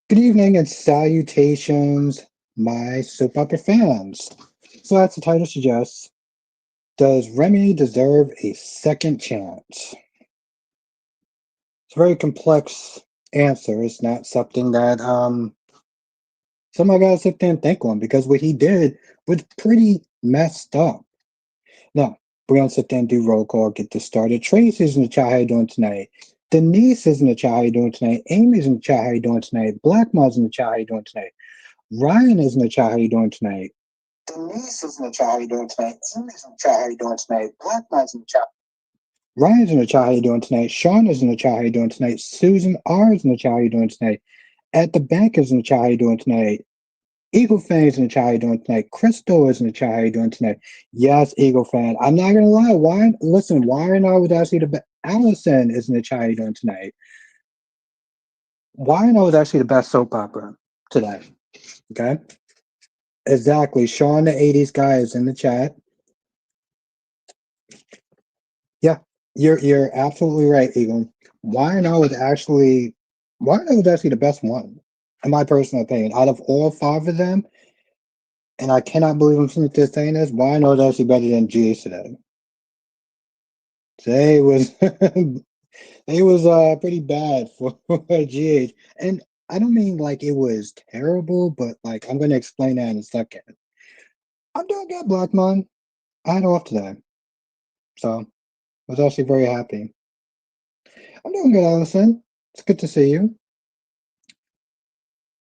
Good evening and salutations, my soap opera fans. So, as the title suggests, does Remy deserve a second chance? It's a very complex answer. It's not something that somebody gotta sit there and think on because what he did was pretty messed up. Now, we're gonna sit there and do roll call, get this started. Tracy's in the chat, how you doing tonight? Denise is in the chat, how you doing tonight? Amy's in the chat, how you doing tonight? Black Mom's in the chat, how you doing tonight? Ryan is in the chat. How you doing tonight? Denise is in the chat. How you doing tonight? Amy's in the chat. How you doing tonight? Black Man's in the chat. Ryan's in the chat. How you doing tonight? Sean is in the chat. How you doing tonight? Susan R is in the chat. How you doing tonight? At the bank is in the chat. How you doing tonight? Eagle fan is in the chat. How you doing tonight? Crystal is in the chat. How you doing tonight? Yes, Eagle fan. I'm not gonna lie. Why? Listen, why and I was actually the best. Allison is in the chat. How you doing tonight? Why and I was actually the best soap opera today. Okay. Exactly. Sean, the 80s guy, is in the chat. Yeah, you're absolutely right, Eagle. YNO is actually YNO is actually the best one, in my personal opinion. Out of all five of them, and I cannot believe I'm sitting there saying this, YNO is actually better than GH today. Today was it was pretty bad for GH. And I don't mean like it was terrible, but like I'm gonna explain that in a second. I'm doing good, Blackmon. I had off today. So I was actually very happy. I'm doing good, Allison. It's good to see you.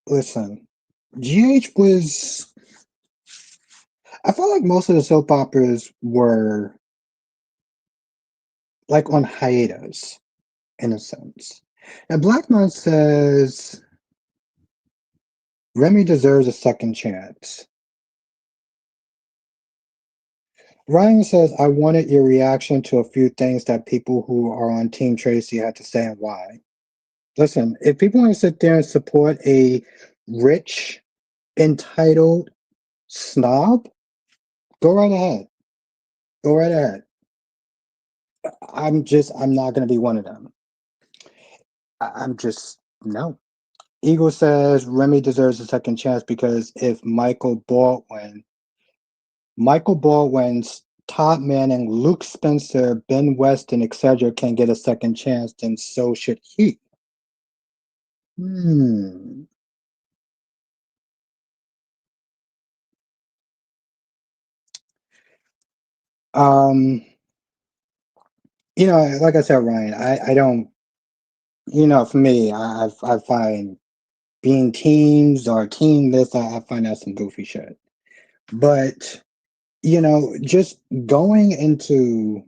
Listen, GH was. I felt like most of the soap operas were like on hiatus in a sense. And Blackmon says Remy deserves a second chance. Ryan says, I wanted your reaction to a few things that people who are on Team Tracy had to say and why. Listen, if people want to sit there and support a rich, entitled snob, go right ahead. Go right ahead. I'm not going to be one of them. I'm just, no. Eagle says Remy deserves a second chance because if Michael Baldwin's Todd Manning, Luke Spencer, Ben Weston, etc., can get a second chance, then so should he. Hmm. Um. Like I said, Ryan, I don't. For me, I find being teams or team this, I find that some goofy shit. But just going into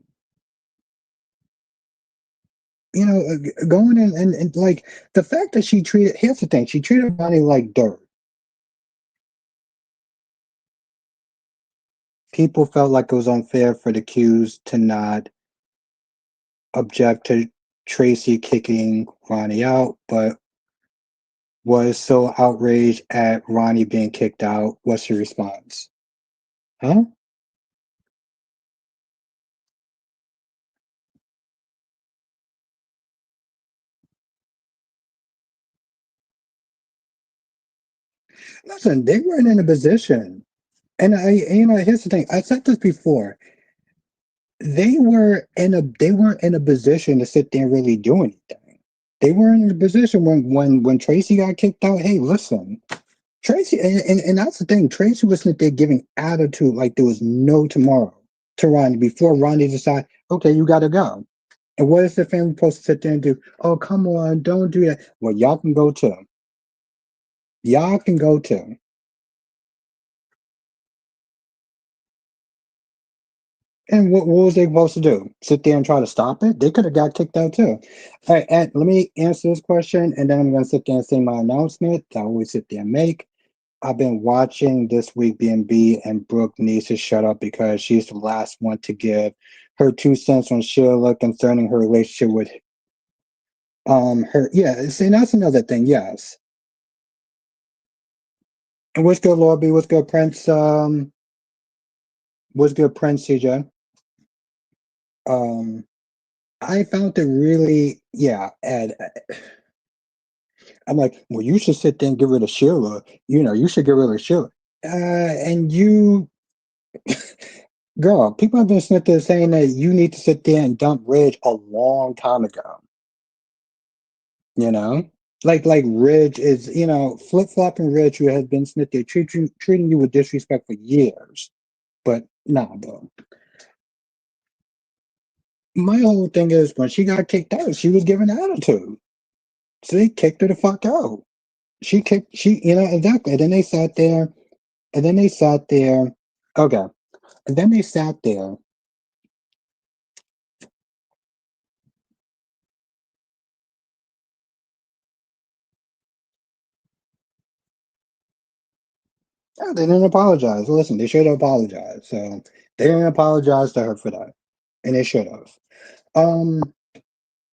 going in and like the fact that here's the thing, she treated Ronnie like dirt. People felt like it was unfair for the Qs to not object to Tracy kicking Ronnie out, but was so outraged at Ronnie being kicked out. What's your response? Huh? Listen, they weren't in a position. And here's the thing. I said this before. They weren't in a position to sit there and really do anything. They weren't in a position when Tracy got kicked out. Hey, listen, Tracy, and that's the thing. Tracy was sitting there giving attitude like there was no tomorrow to Ronnie before Ronnie decided, okay, you got to go. And what is the family supposed to sit there and do? Oh, come on, don't do that. Well, y'all can go too. Y'all can go too. And what was they supposed to do? Sit there and try to stop it? They could have got kicked out too. All right, and let me answer this question, and then I'm going to sit there and say my announcement that I always sit there and make. I've been watching This Week B&B, and Brooke needs to shut up because she's the last one to give her 2 cents on Sheila concerning her relationship with her. Yeah, see, that's another thing. Yes. And what's good, Lord B? What's good, Prince? What's good, Prince CJ? Um, I found it really, yeah, Ed. I'm like, well, you should sit there and get rid of Sheila. You should get rid of Sheila. And you, girl, people have been sitting there saying that you need to sit there and dump Ridge a long time ago. You know, like Ridge is, flip flopping Ridge, who has been sitting there treating you with disrespect for years. But nah, bro. My whole thing is when she got kicked out, she was giving attitude. So they kicked her the fuck out. Exactly. And then they sat there, and then they sat there. Okay. And then they sat there. Oh, they didn't apologize. Listen, they should have apologized. So they didn't apologize to her for that. And they should have. Um,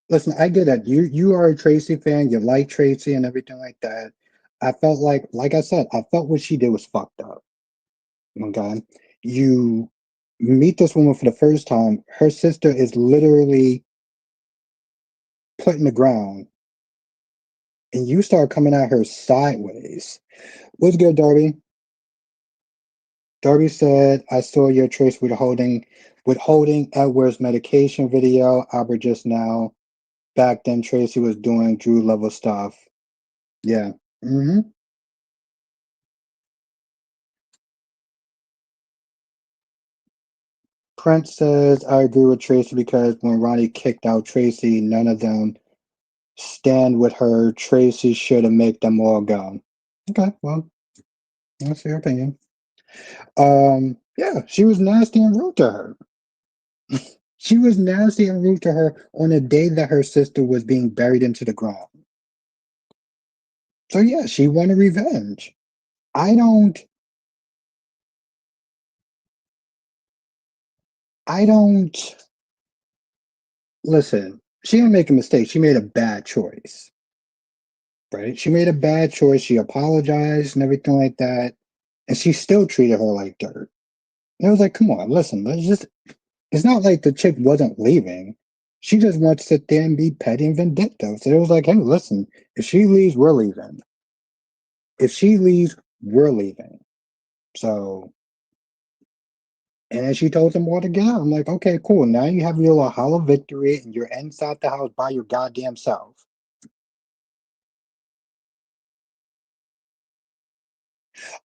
Listen, I get that. You are a Tracy fan, you like Tracy and everything like that. I felt like I said, I felt what she did was fucked up. Okay. You meet this woman for the first time, her sister is literally put in the ground, and you start coming at her sideways. What's good, Darby? Darby said, I saw your Trace withholding Edward's medication video. Albert just now. Back then, Tracy was doing Drew level stuff. Yeah. hmm Prince says, I agree with Tracy because when Ronnie kicked out Tracy, none of them stand with her. Tracy should have made them all go. Okay, well, that's your opinion. Yeah, she was nasty and rude to her. She was nasty and rude to her on the day that her sister was being buried into the ground. So yeah, she wanted revenge. I don't I don't listen. She didn't make a mistake. She made a bad choice. Right? She made a bad choice. She apologized and everything like that. And she still treated her like dirt. And it was like, come on, listen, it's not like the chick wasn't leaving. She just wants to sit there and be petty and vindictive. So it was like, hey, listen, if she leaves, we're leaving. If she leaves, we're leaving. So, and then she told them all to get out. I'm like, okay, cool. Now you have your little hollow victory and you're inside the house by your goddamn self.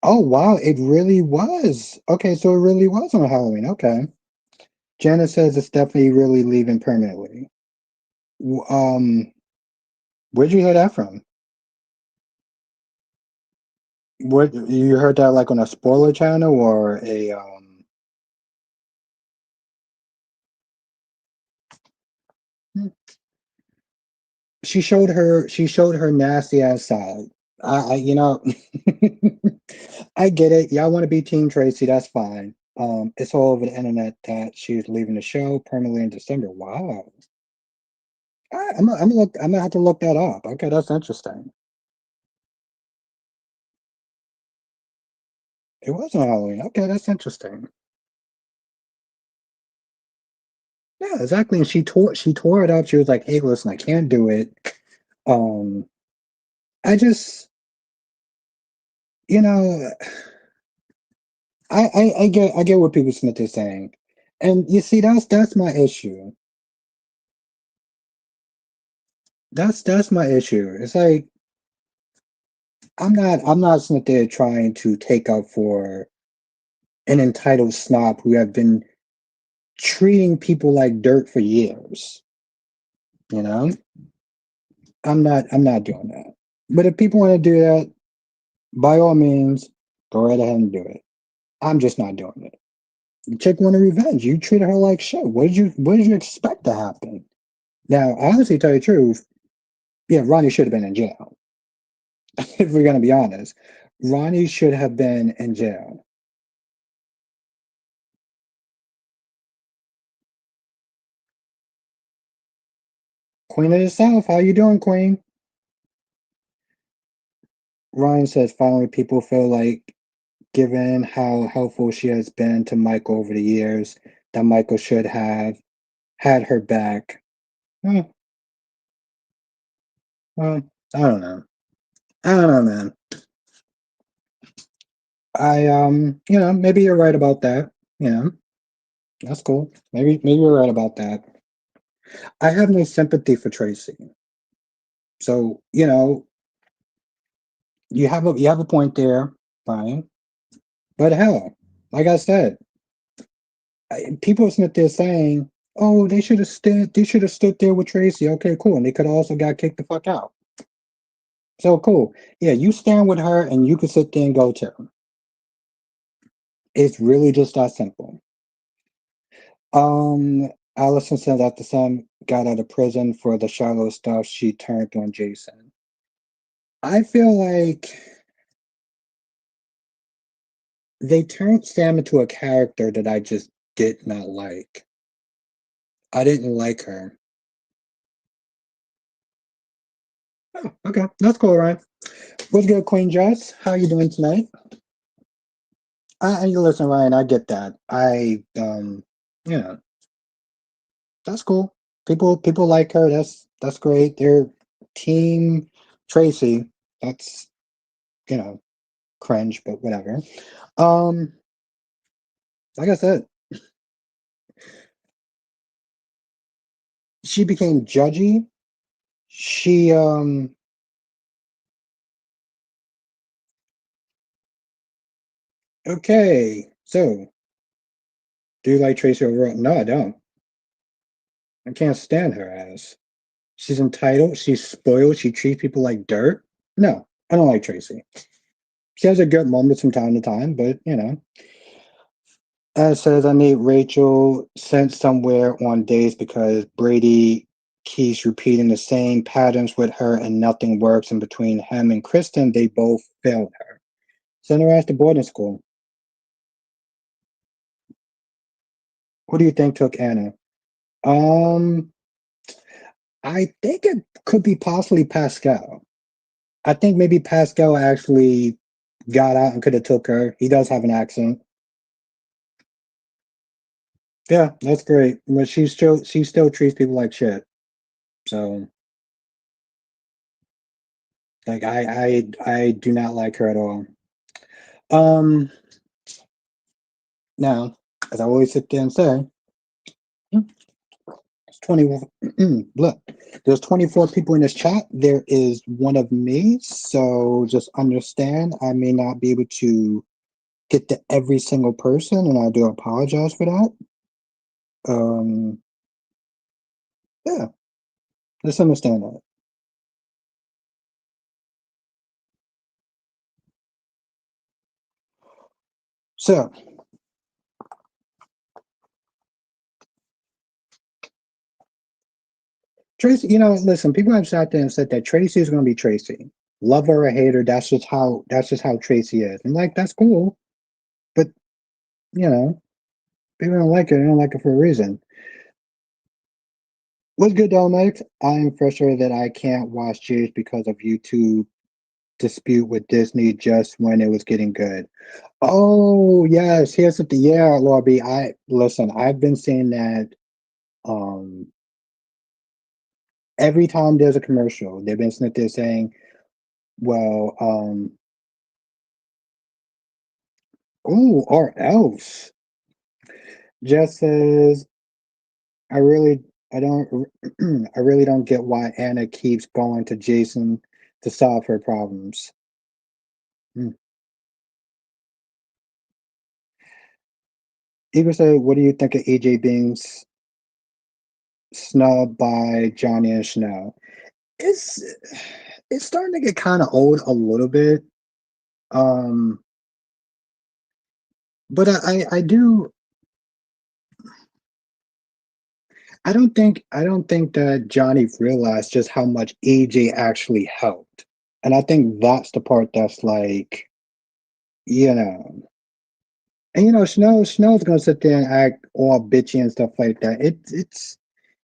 Oh, wow, it really was. Okay, so it really was on Halloween. Okay. Janice says it's definitely really leaving permanently. Where'd you hear that from? What you heard that like on a spoiler channel or a she showed her nasty ass side. I I get it. Y'all want to be Team Tracy, that's fine. It's all over the internet that she's leaving the show permanently in December. Wow. I'm gonna have to look that up. Okay, that's interesting. It was on Halloween. Okay, that's interesting. Yeah, exactly. And she tore it up. She was like, "Hey, listen, I can't do it." Um, I just, you know, I get what people Smith is saying, and you see, that's my issue. That's my issue. It's like I'm not Smith there trying to take up for an entitled snob who have been treating people like dirt for years. You know, I'm not doing that. But if people want to do that, by all means, go right ahead and do it. I'm just not doing it. The chick wanted revenge. You treated her like shit. What did you expect to happen? Now, honestly, tell you the truth, yeah, Ronnie should have been in jail. If we're gonna be honest, Ronnie should have been in jail. Queen of the South, how you doing, Queen? Ryan says finally people feel like, given how helpful she has been to Michael over the years, that Michael should have had her back. Well, well, I don't know. I don't know, man. Maybe you're right about that. You know, that's cool. Maybe you're right about that. I have no sympathy for Tracy. So, you have a point there, fine. But hell, like I said, people sitting there saying, "Oh, they should have stood there with Tracy." Okay, cool, and they could have also got kicked the fuck out. So cool. Yeah, you stand with her, and you can sit there and go to her. It's really just that simple. Allison said that the son got out of prison for the Charlotte stuff. She turned on Jason. I feel like they turned Sam into a character that I just did not like. I didn't like her. Oh, okay, that's cool, right? What's good, Queen Jess? How you doing tonight? You listen, Ryan. I get that. You know, that's cool. People like her. That's great. They're team Tracy. That's you know cringe, but whatever. Um, like I said, she became judgy. She okay. So, do you like Tracy overall? No, I don't. I can't stand her ass. She's entitled. She's spoiled. She treats people like dirt. No, I don't like Tracy. She has a good moments from time to time, but it says I need Rachel sent somewhere on days because Brady keeps repeating the same patterns with her and nothing works. And between him and Kristen, they both failed her. Send her ass to boarding school. Who do you think took Anna? Um, I think it could be possibly Pascal. I think maybe Pascal actually got out and could have took her. He does have an accent. Yeah, that's great. But she still treats people like shit. So like I do not like her at all. Um Now, as I always sit there and say, it's 21 look, there's 24 people in this chat. There is one of me. So just understand I may not be able to get to every single person and I do apologize for that. Um yeah, just understand that. So Tracy, listen, people have sat there and said that Tracy is gonna be Tracy. Love her or hate her, that's just how Tracy is. And like that's cool. But you know, people don't like her, they don't like her for a reason. What's good, Dominic? I am frustrated that I can't watch Cheers because of YouTube dispute with Disney just when it was getting good. Oh yes, here's the yeah, Lobby. I listen, I've been seeing that um every time there's a commercial, they've been sitting there saying, well, oh, or else. Jess says, I really I don't I really don't get why Anna keeps going to Jason to solve her problems. Hmm. Eagle said, what do you think of AJ being snubbed by Johnny and Chanel? It's it's starting to get kind of old a little bit. Um, but I don't think that Johnny realized just how much AJ actually helped. And I think that's the part that's like, you know, and Chanel's gonna sit there and act all bitchy and stuff like that.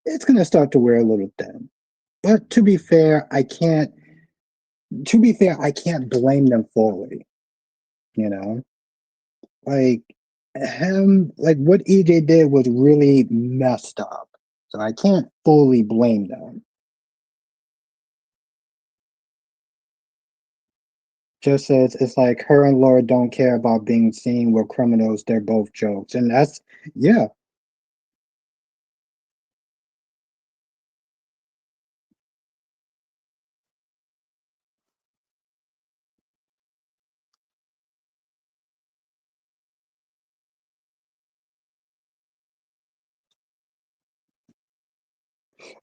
It's gonna start to wear a little thin. But to be fair, I can't blame them fully, you know? Like like what EJ did was really messed up. So I can't fully blame them. Just says it's like her and Laura don't care about being seen with criminals. They're both jokes, and that's yeah.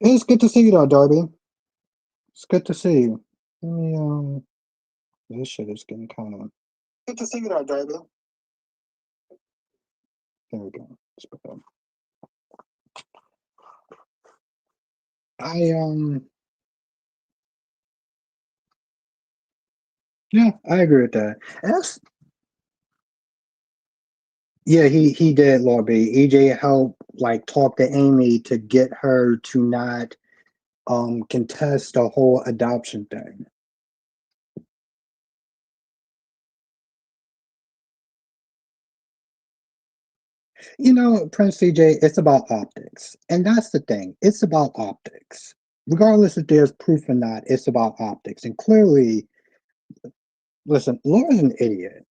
It's good to see you, though, Darby. It's good to see you. Let me this shit is getting kind of. Good to see you, though, Darby. There we go. Let's put that- I yeah, I agree with that. And that's yeah, he did, Lobby. EJ helped like talk to Amy to get her to not contest the whole adoption thing. Prince CJ, it's about optics. And that's the thing. It's about optics. Regardless if there's proof or not, it's about optics. And clearly, listen, Laura's an idiot.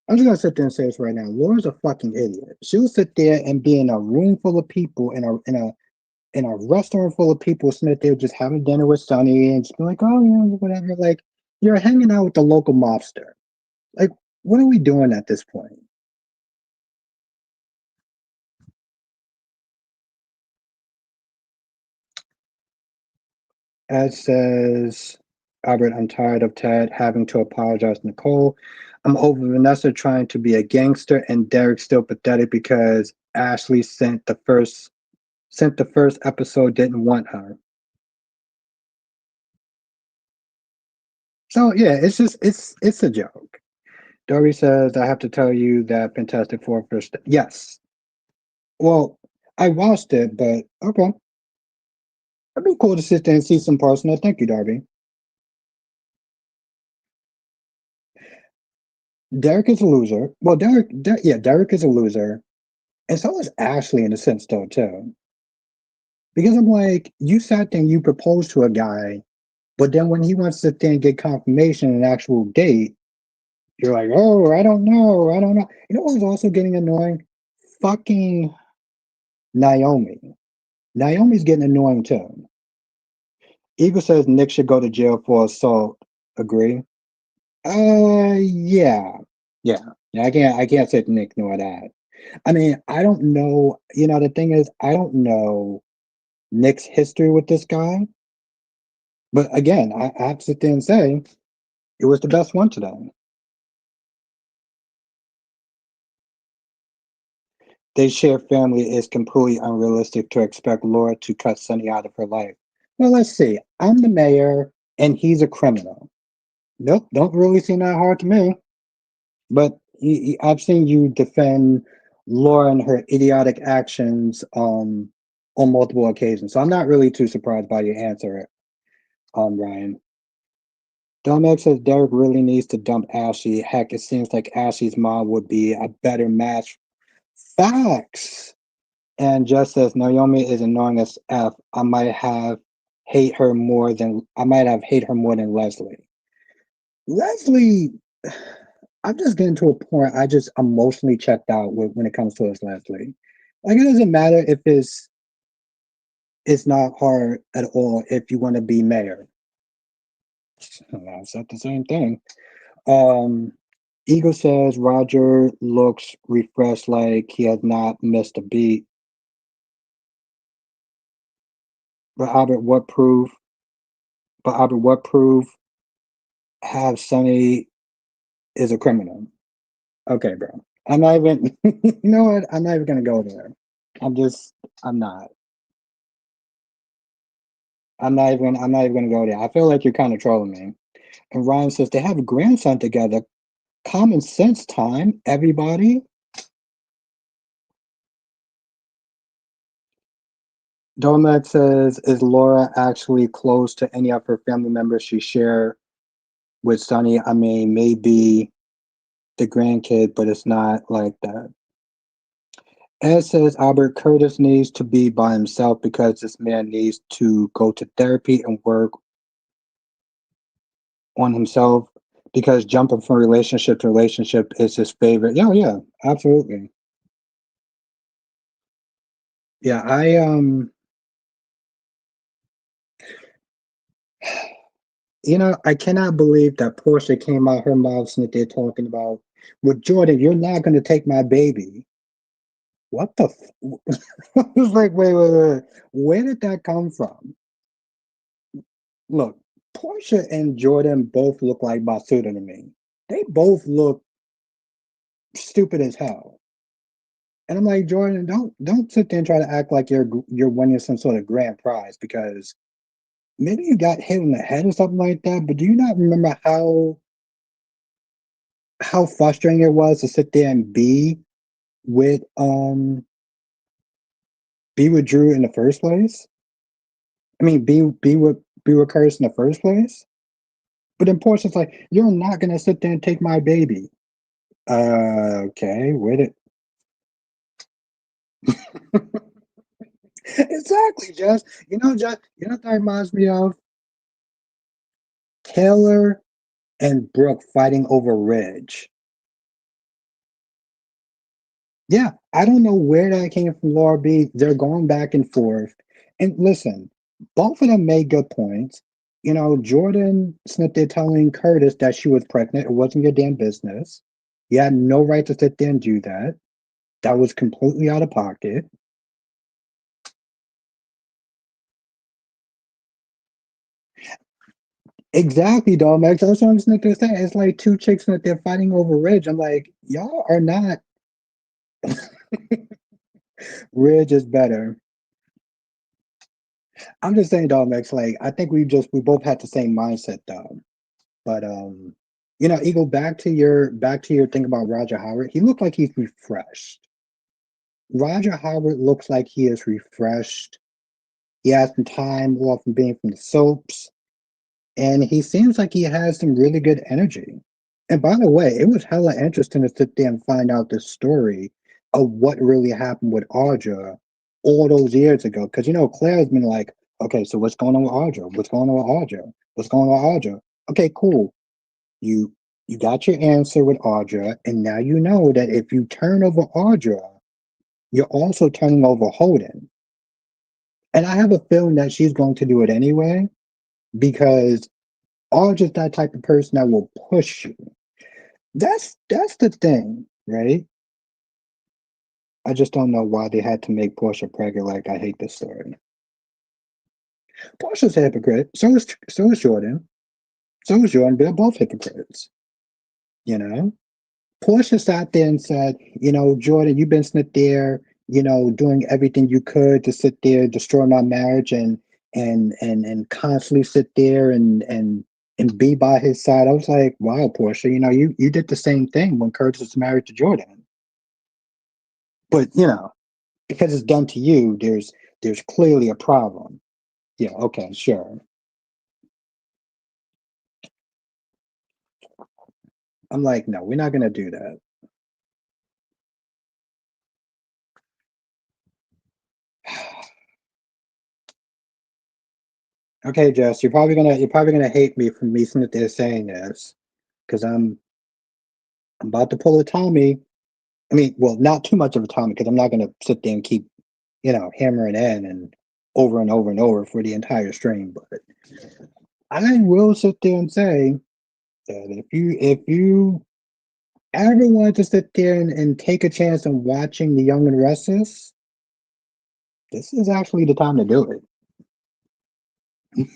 I'm just gonna sit there and say this right now. Laura's a fucking idiot. She'll sit there and be in a room full of people in a restaurant full of people sitting there just having dinner with Sonny and just be like, oh yeah, whatever. Like you're hanging out with the local mobster. Like, what are we doing at this point? Ed says, Albert, I'm tired of Ted having to apologize to Nicole. I'm over Vanessa trying to be a gangster and Derek's still pathetic because Ashley sent the first episode, didn't want her. So yeah, it's a joke. Dory says, I have to tell you that Fantastic Four first. Yes. Well, I watched it, but okay. It'd be cool to sit there and see some personal. Thank you, Darby. Derek is a loser. Well, yeah, Derek is a loser. And so is Ashley in a sense, though, too. Because I'm like, you sat there and you proposed to a guy, but then when he wants to sit there and get confirmation and an actual date, you're like, oh, I don't know. I don't know. You know what's also getting annoying? Fucking Naomi. Naomi's getting annoying, too. Eagle says Nick should go to jail for assault. Agree? Yeah. Yeah. Yeah, I can't sit and ignore that. I mean, I don't know. The thing is, I don't know Nick's history with this guy. But again, I have to sit there and say it was the best one today. They share family is completely unrealistic to expect Laura to cut Sonny out of her life. Well, let's see. I'm the mayor and he's a criminal. Nope, don't really seem that hard to me. But I've seen you defend Laura and her idiotic actions on multiple occasions. So I'm not really too surprised by your answer, Ryan. Dominic says Derek really needs to dump Ashley. Heck, it seems like Ashley's mom would be a better match. Facts. And just as Naomi is annoying as F, I might have hate her more than Leslie. Leslie, I'm just getting to a point. I just emotionally checked out when it comes to us, Leslie. Like it doesn't matter if it's not hard at all if you want to be mayor. I said the same thing. Um, Eagle says Roger looks refreshed like he has not missed a beat. But Albert, what proof? But Albert, what proof have Sonny is a criminal? Okay, bro. I'm not even. You know what? I'm not even gonna go there. I'm just. I'm not. I'm not even gonna go there. I feel like you're kind of trolling me. And Ryan says they have a grandson together. Common sense time, everybody. Domac says, is Laura actually close to any of her family members she share with Sonny? I mean, maybe the grandkid, but it's not like that. Ed says Albert Curtis needs to be by himself because this man needs to go to therapy and work on himself. because jumping from relationship to relationship is his favorite. Yeah, yeah, absolutely. Yeah, I cannot believe that Portia came out her mouth and that they're talking about with Jordan, you're not gonna take my baby. What the I was like, wait. Where did that come from? Look, Portia and Jordan both look like Basuda to me. They both look stupid as hell. And I'm like, Jordan, don't sit there and try to act like you're winning some sort of grand prize because maybe you got hit in the head or something like that. But do you not remember how frustrating it was to sit there and with um be with Drew in the first place? I mean, be with Curtis in the first place. But then Portia's like, you're not gonna sit there and take my baby. Okay, where did exactly, Jess? Jess, what that reminds me of? Taylor and Brooke fighting over Ridge. Yeah, I don't know where that came from, Laura B. They're going back and forth. And listen, both of them made good points. Jordan Smith, they're telling Curtis that she was pregnant. It wasn't your damn business. You had no right to sit there and do that. That was completely out of pocket. Exactly, dog. Max. That's what I'm sitting there saying. It's like two chicks that they're fighting over Ridge. I'm like, y'all are not. Ridge is better. I'm just saying, dog, Max. Like, I think we both had the same mindset, though. But Eagle, back to your thing about Roger Howard. He looked like he's refreshed. Roger Howard looks like he is refreshed. He has some time off from being from the soaps, and he seems like he has some really good energy. And by the way, it was hella interesting to sit there and find out the story of what really happened with Audra all those years ago. Because Claire's been like, okay, so what's going on with Audra? What's going on with Audra? What's going on with Audra? Okay, cool. You you got your answer with Audra, and now you know that if you turn over Audra, you're also turning over Holden. And I have a feeling that she's going to do it anyway because Audra's that type of person that will push you. That's the thing, right? I just don't know why they had to make Portia pregnant. Like I hate this story. Portia's a hypocrite. So is Jordan. So is Jordan. They're both hypocrites. You know. Portia sat there and said, Jordan, you've been sitting there, doing everything you could to sit there, destroy my marriage and constantly sit there and be by his side. I was like, wow, Portia, you did the same thing when Curtis was married to Jordan. But because it's done to you, there's clearly a problem. Yeah, okay, sure. I'm like, no, we're not gonna do that. Okay, Jess, you're probably gonna hate me for me sitting there saying this because I'm about to pull a Tommy. I mean, well, not too much of a Tommy because I'm not gonna sit there and keep hammering in and over for the entire stream. But I will sit there and say that if you ever want to sit there and take a chance on watching The Young and Restless, this is actually the time to do it.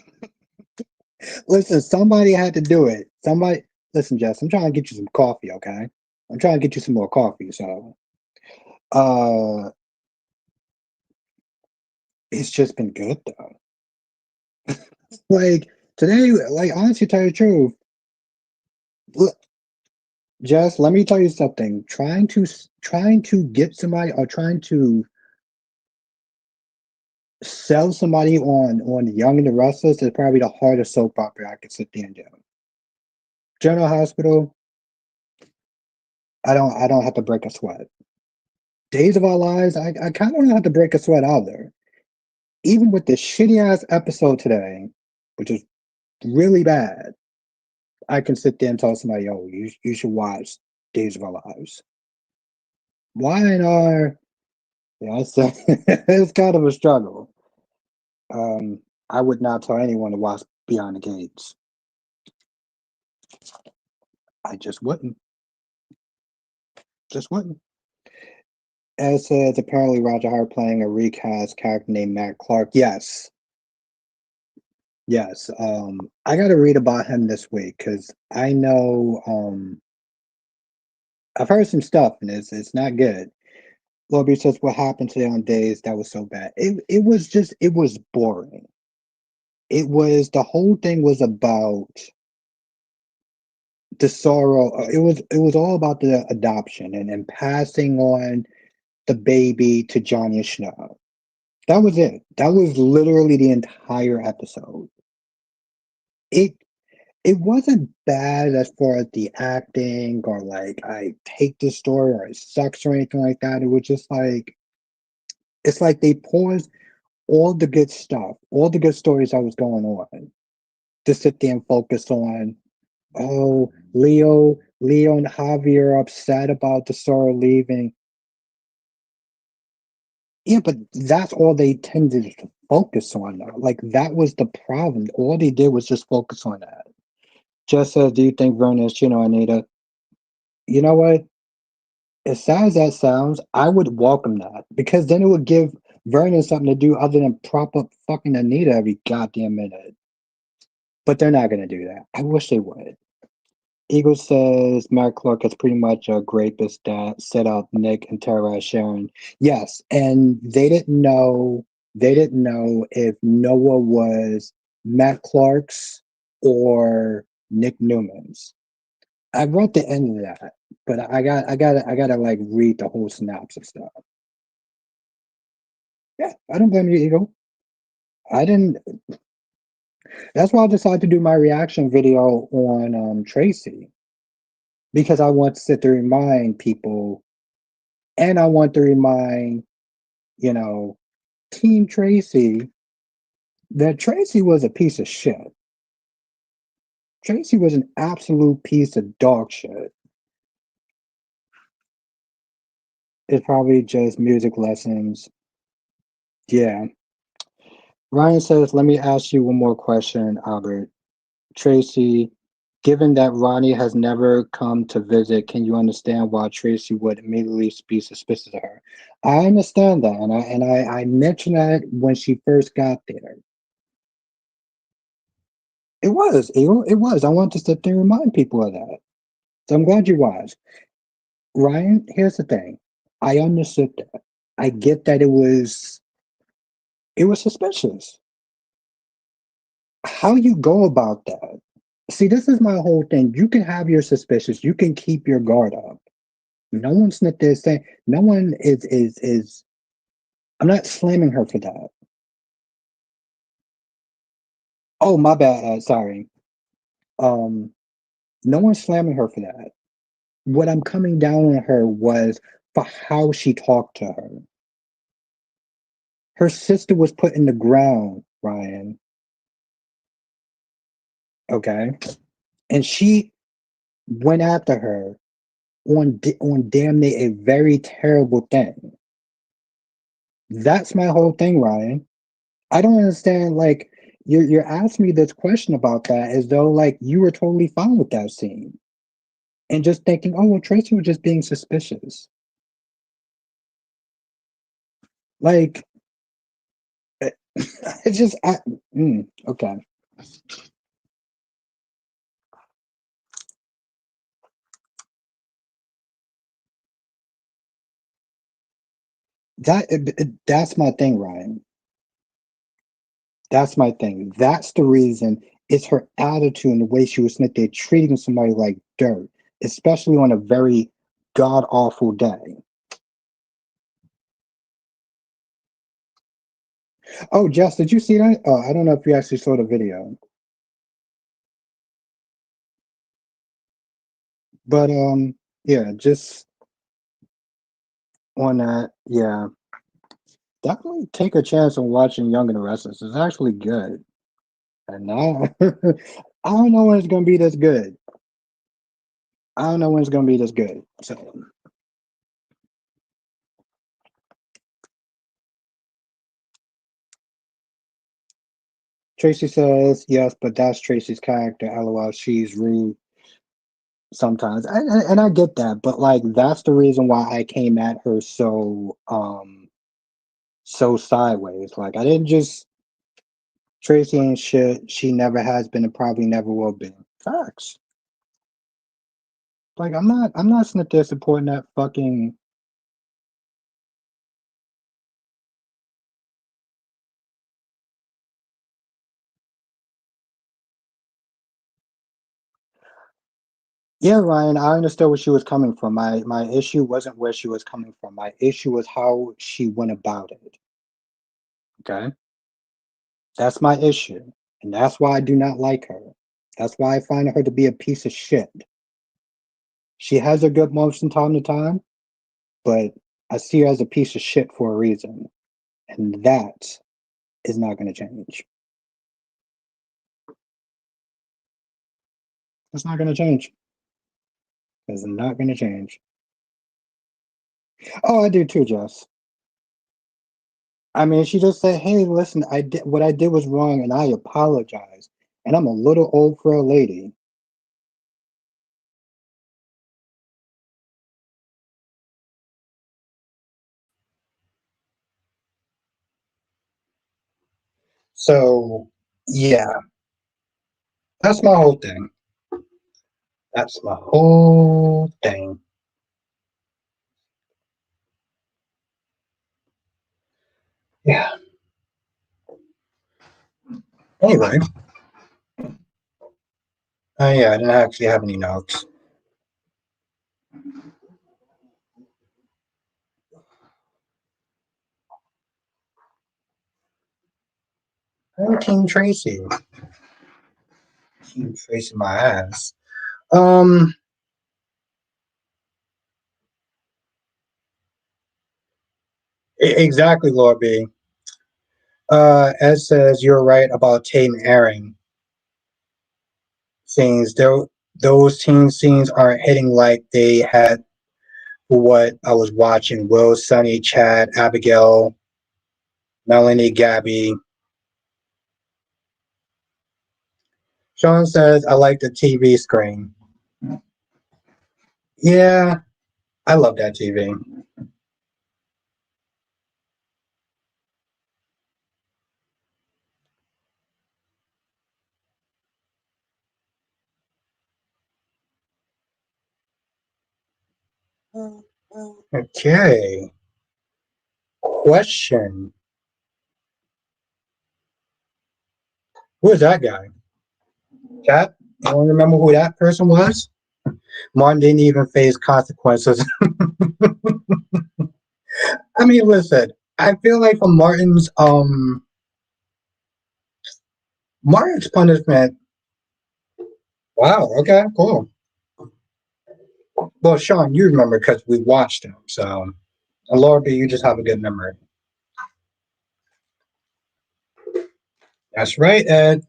Listen, somebody had to do it. Listen, Jess, I'm trying to get you some coffee, okay? I'm trying to get you some more coffee. So, uh, it's just been good though. Like today, like honestly, tell you the truth, look, Jess, let me tell you something. Trying to get somebody or trying to sell somebody on Young and the Restless is probably the hardest soap opera I could sit there and do. General Hospital, I don't have to break a sweat. Days of Our Lives, I kind of don't have to break a sweat either. Even with the shitty ass episode today, which is really bad, I can sit there and tell somebody, "Oh, you should watch Days of Our Lives." Why are yeah, it's, it's kind of a struggle. I would not tell anyone to watch Beyond the Gates. I just wouldn't. As says, apparently Roger Hart playing a recast character named Matt Clark. Yes, yes. I got to read about him this week because I know I've heard some stuff and it's not good. Lobby says what happened today on Days that was so bad. It was just it was boring. It was the whole thing was about the sorrow. It was all about the adoption and passing on the baby to Johnny Snow. That was it. That was literally the entire episode. It it wasn't bad as far as the acting or like I hate this story or it sucks or anything like that. It was just like it's like they paused all the good stuff, all the good stories that was going on, to sit there and focus on, oh, Leo and Javier are upset about the Sora leaving. Yeah, but that's all they tended to focus on though. Like that was the problem. All they did was just focus on that. Just says, do you think Vernon is, Anita? You know what? As sad as that sounds, I would welcome that because then it would give Vernon something to do other than prop up fucking Anita every goddamn minute. But they're not going to do that. I wish they would. Eagle says Matt Clark is pretty much a rapist that set up Nick and terrorized Sharon. Yes, and they didn't know if Noah was Matt Clark's or Nick Newman's. I wrote the end of that, but I gotta like read the whole synopsis stuff. Yeah, I don't blame you, Eagle. I didn't. That's why I decided to do my reaction video on Tracy because I want to sit there and remind people, and I want to remind you know Team Tracy that Tracy was a piece of shit. Tracy was an absolute piece of dog shit. It's probably just music lessons. Yeah. Ryan says, let me ask you one more question, Albert. Tracy, given that Ronnie has never come to visit, can you understand why Tracy would immediately be suspicious of her? I understand that, and I mentioned that when she first got there. It was, it was. I want to sit there and remind people of that. So I'm glad you watched. Ryan, here's the thing. I understood that. I get that it was suspicious. How you go about that? See, this is my whole thing. You can have your suspicions. You can keep your guard up. No one's not there saying. No one is. I'm not slamming her for that. Oh, my bad. Sorry. Um, no one's slamming her for that. What I'm coming down on her was for how she talked to her. Her sister was put in the ground, Ryan. Okay, and she went after her on damn near a very terrible thing. That's my whole thing, Ryan. I don't understand. Like you're asking me this question about that as though like you were totally fine with that scene and just thinking, oh well, Tracy was just being suspicious. Like it's just okay. That's my thing, Ryan. That's my thing. That's the reason. It's her attitude and the way she was there treating somebody like dirt, especially on a very god awful day. Oh, Jess, did you see that? Oh, I don't know if you actually saw the video, but yeah, just on that, yeah, definitely take a chance on watching Young and the Restless. It's actually good, and now I don't know when it's gonna be this good. I don't know when it's gonna be this good. So Tracy says yes, but that's Tracy's character. LOL. She's rude sometimes, and I get that, but like that's the reason why I came at her so sideways. Like I didn't just Tracy ain't shit. She never has been and probably never will be. Facts. Like I'm not sitting there supporting that fucking. Yeah, Ryan, I understood where she was coming from. My issue wasn't where she was coming from. My issue was how she went about it. Okay? That's my issue. And that's why I do not like her. That's why I find her to be a piece of shit. She has her good moments from time to time, but I see her as a piece of shit for a reason. And that is not gonna change. It's not gonna change. It's not gonna change. Oh, I do too, Jess. I mean, she just said, "Hey, listen, I did what I did was wrong, and I apologize." And I'm a little old for a lady, so yeah, that's my whole thing. That's my whole thing. Yeah. Anyway, yeah, I didn't actually have any notes. Team Tracy, Team Tracy, my ass. Um, exactly, Lord B. Ed says you're right about Tate and Aaron scenes. Those team scenes aren't hitting like they had what I was watching. Will, Sunny, Chad, Abigail, Melanie, Gabby. Sean says I like the TV screen. Yeah, I love that TV. Okay. Question. Who is that guy? Chat? You don't remember who that person was? Martin didn't even face consequences. I mean, listen, I feel like for Martin's punishment. Wow, okay, cool. Well, Sean, you remember because we watched him, so and Laura B, you just have a good memory. That's right, Ed.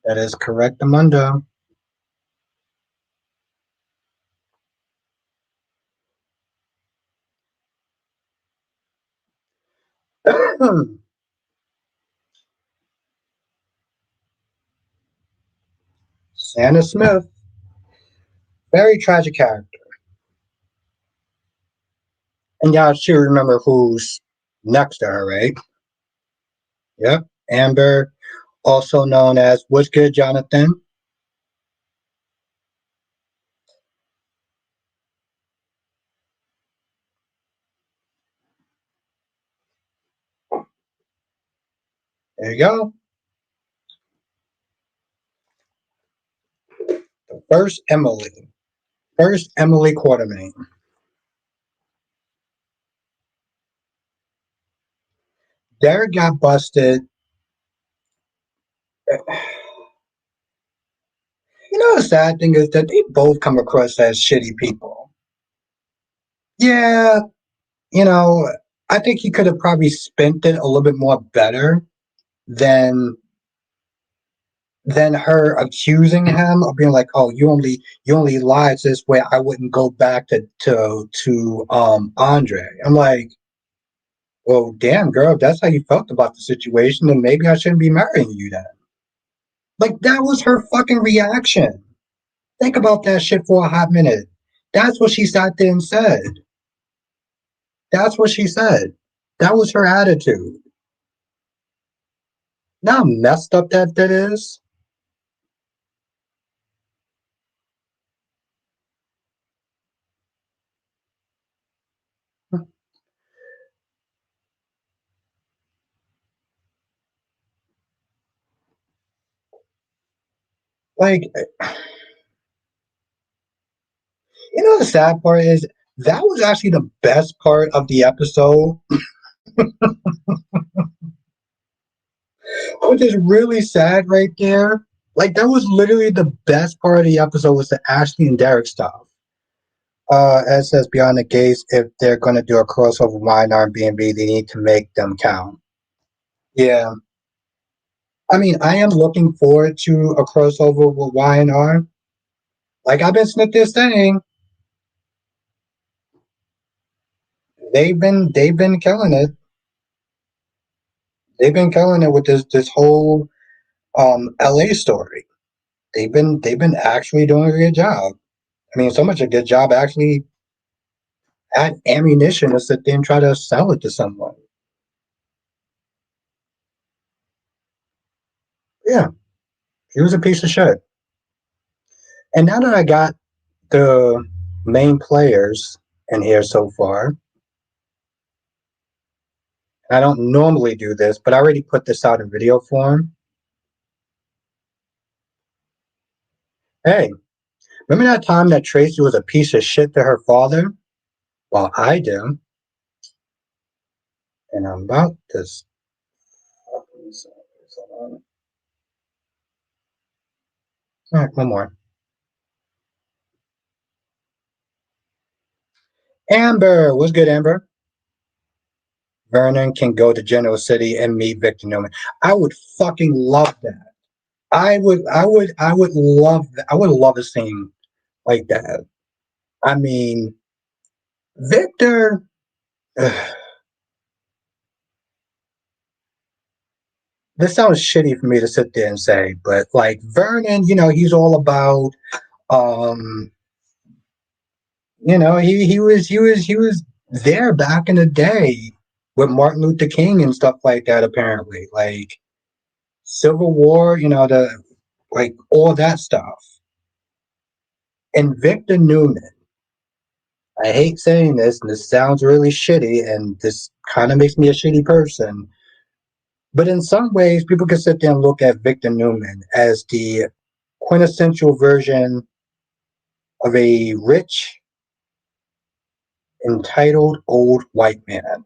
That is correct, Amundo. Santa Smith, very tragic character. And y'all should remember who's next to her, right? Yep. Amber, also known as What's Good, Jonathan. There you go. First Emily. First Emily Quartermain. Derek got busted. You know, the sad thing is that they both come across as shitty people. Yeah, you know, I think he could have probably spent it a little bit more better than then her accusing him of being like, "Oh, you only lied so this way I wouldn't go back to Andre." I'm like, "Well, damn, girl, if that's how you felt about the situation, then maybe I shouldn't be marrying you then." Like that was her fucking reaction. Think about that shit for a hot minute. That's what she sat there and said. That's what she said. That was her attitude. Now how messed up that is. Like, the sad part is that was actually the best part of the episode, which is really sad right there. Like that was literally the best part of the episode was the Ashley and Derek stuff. As says Beyond the Gates, if they're gonna do a crossover wine R&B, they need to make them count. Yeah, I mean, I am looking forward to a crossover with Y&R. Like I've been sniff this thing, they've been killing it. They've been killing it with this whole LA story. They've been actually doing a good job. I mean, so much a good job actually had ammunition to sit there and try to sell it to someone. Yeah, he was a piece of shit. And now that I got the main players in here so far, I don't normally do this, but I already put this out in video form. Hey, remember that time that Tracy was a piece of shit to her father? Well, I do. And I'm about to. All right, one more. Amber, what's good, Amber? Vernon can go to Genoa City and meet Victor Newman. I would fucking love that. I would love that. I would love a scene like that. I mean, Victor. This sounds shitty for me to sit there and say, but like Vernon, he's all about, um, he was there back in the day with Martin Luther King and stuff like that. Apparently, like Civil War, the like all that stuff. And Victor Newman, I hate saying this, and this sounds really shitty, and this kind of makes me a shitty person. But in some ways, people can sit there and look at Victor Newman as the quintessential version of a rich, entitled old white man.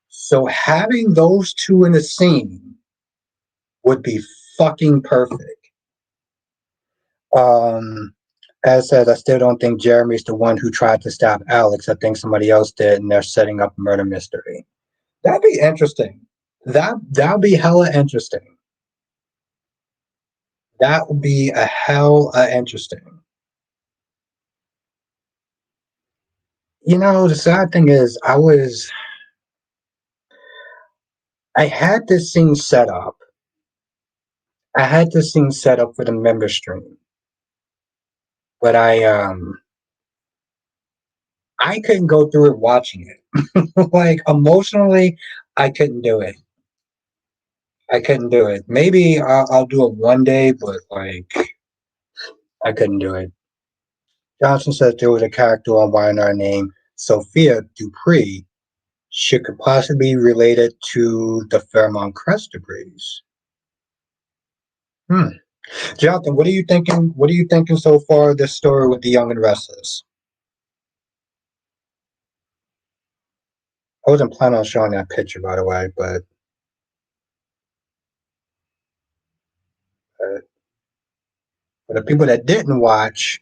So having those two in a scene would be fucking perfect. Um, as said, I still don't think Jeremy's the one who tried to stab Alex. I think somebody else did, and they're setting up a murder mystery. That'd be interesting. That'd be hella interesting. That would be a hell interesting. The sad thing is, I had this scene set up. I had this scene set up for the member stream, but I couldn't go through it watching it. Like emotionally, I couldn't do it. I couldn't do it. Maybe I'll do it one day, but like I couldn't do it. Johnson says there was a character on YNR named Sophia Dupree. She could possibly be related to the Fairmont Crest debris. Hmm. Jonathan, what are you thinking? What are you thinking so far of this story with the Young and Restless? I wasn't planning on showing that picture, by the way, but uh, for the people that didn't watch,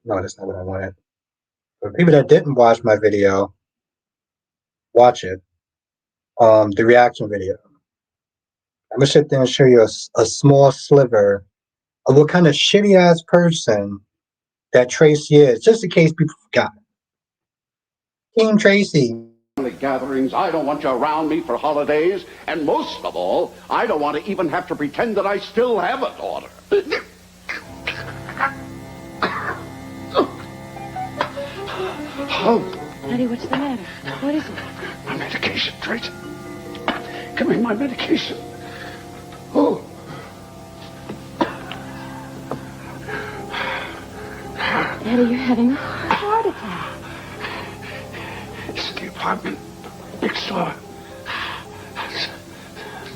no, that's not what I wanted. For the people that didn't watch my video, watch it. The reaction video. I'm gonna sit there and show you a small sliver of what kind of shitty ass person that Tracy is, just in case people forgot. Team Tracy. Gatherings. I don't want you around me for holidays, and most of all, I don't want to even have to pretend that I still have a daughter. Oh. Daddy, what's the matter? What is it? My medication, Tracy. Give me my medication. Oh. Daddy, you're having a heart attack. It's in the apartment next door.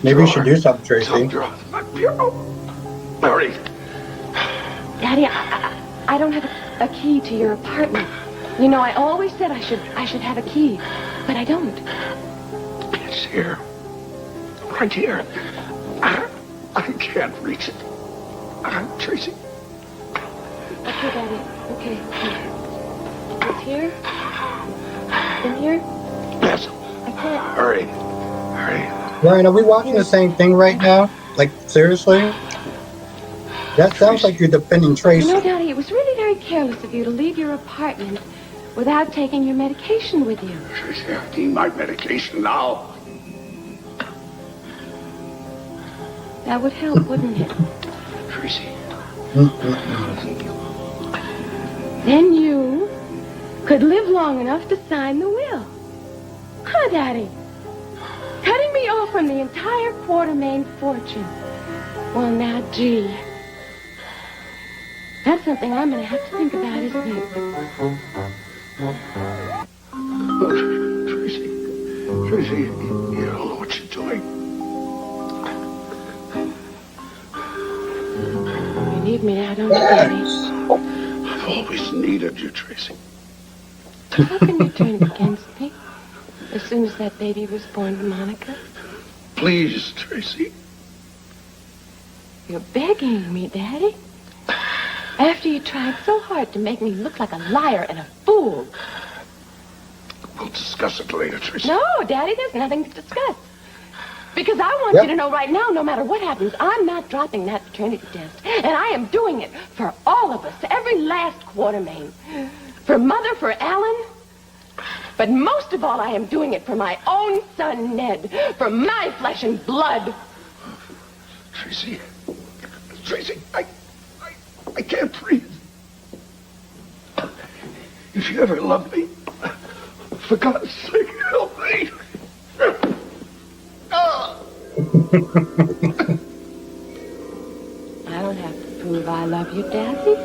Maybe you should do something, Tracy. My bureau. Hurry. Daddy, I don't have a key to your apartment. You know, I always said I should have a key, but I don't. It's here. Right here. I can't reach it. Tracy. Okay, Daddy. Okay. It's here? In here? Yes. I can't. Hurry. Ryan, are we watching the same thing right now? Like, seriously? That sounds like you're defending Tracy. You know, Daddy, it was really very careless of you to leave your apartment without taking your medication with you. Tracy, I need my medication now. That would help, wouldn't it? Tracy. Then you could live long enough to sign the will. Huh, Daddy? Cutting me off from the entire Quartermain fortune. Well, now, gee. That's something I'm going to have to think about, isn't it? Oh, Tracy, you don't know what you're doing. You need me now, don't you, Daddy? I've always needed you, Tracy. How can you turn against me as soon as that baby was born to Monica? Please, Tracy. You're begging me, Daddy. After you tried so hard to make me look like a liar and a fool. We'll discuss it later, Tracy. No, Daddy, there's nothing to discuss. Because I want you to know right now, no matter what happens, I'm not dropping that paternity test. And I am doing it for all of us, every last Quartermain. For Mother, for Alan. But most of all, I am doing it for my own son, Ned. For my flesh and blood. Tracy, I can't breathe. If you ever loved me, for God's sake, help me. I don't have to prove I love you, Daddy.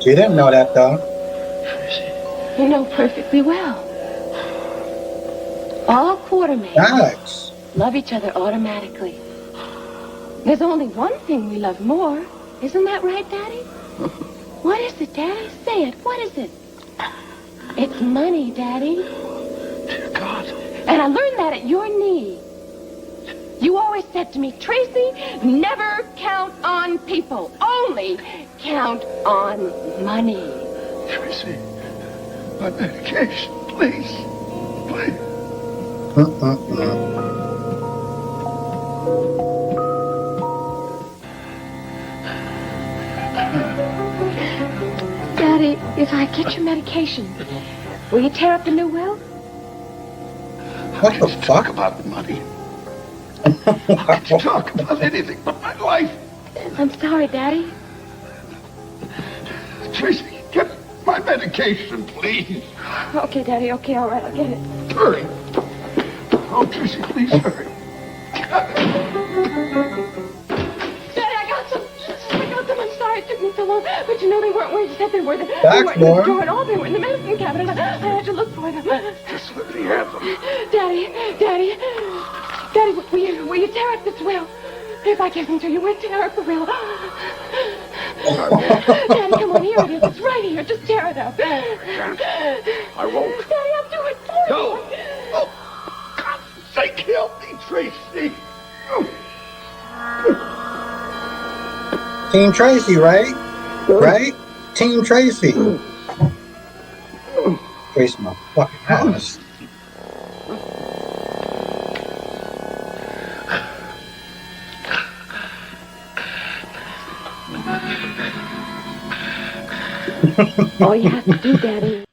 She didn't know that, though. Tracy. You know perfectly well. All Quartermains Alex. love each other automatically. There's only one thing we love more. Isn't that right, Daddy? What is it, Daddy? Say it. What is it? It's money, Daddy. Dear God. And I learned that at your knee. You always said to me, Tracy, never count on people. Only count on money. Tracy, my medication, please. Please. Daddy, if I get your medication, will you tear up the new will? What the Talk fuck? about money. How can you talk about anything but my life? I'm sorry, Daddy. Tracy, get my medication, please. Okay, Daddy. Okay, all right. I'll get it. Hurry. Oh, Tracy, please hurry. Daddy, I got them. I'm sorry it took me so long. But you know they weren't where you said they were. They Back, weren't in the boy. drawer at all. They were in the medicine cabinet. I had to look for them. Just let me have them. Daddy, will you tear up this will? If I give them to you, will you tear up the will? Daddy, come on, here it is. It's right here. Just tear it up. I can't. I won't. Daddy, I'll do it for No. you. Oh, God's sake, help me, Tracy. Team Tracy, right? Right? Team Tracy. Tracy, my fucking ass. All you have to do, Daddy.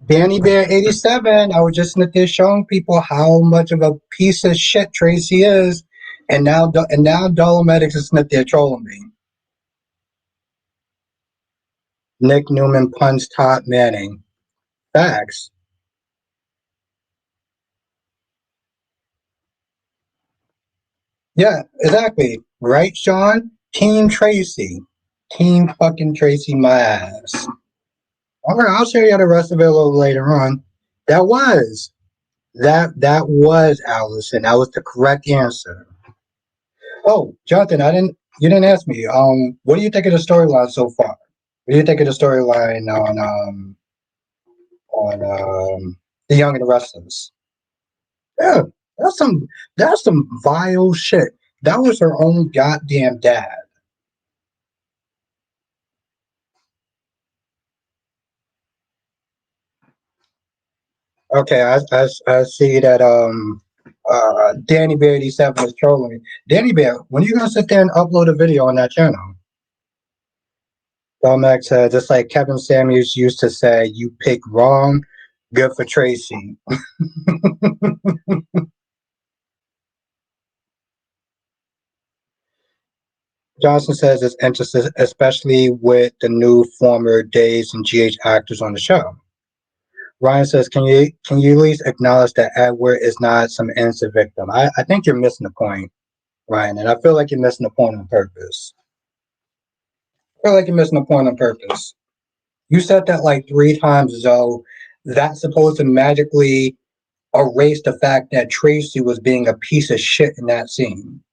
Danny Bear 87. I was just sitting there showing people how much of a piece of shit Tracy is, and now Dolomedics is sitting there trolling me. Nick Newman puns Todd Manning. Facts. Yeah, exactly. Right, Sean? Team Tracy. Team fucking Tracy my ass. Alright, I'll show you the rest of it a little later on. That was Allison. That was the correct answer. Oh, Jonathan, you didn't ask me. What do you think of the storyline so far? What do you think of the storyline on The Young and the Restless? Yeah, that's some that's some vile shit. That was her own goddamn dad. Okay, I see that Danny Bear 87 is trolling me. Danny Bear, when are you gonna sit there and upload a video on that channel? Domax said, just like Kevin Samuels used to say, you pick wrong, good for Tracy. Johnson says it's interesting, especially with the new former Days and GH actors on the show. Ryan says, can you at least acknowledge that Edward is not some innocent victim? I think you're missing the point, Ryan, and I feel like you're missing the point on purpose. I feel like you're missing the point on purpose. You said that like 3 times as though that's supposed to magically erase the fact that Tracy was being a piece of shit in that scene.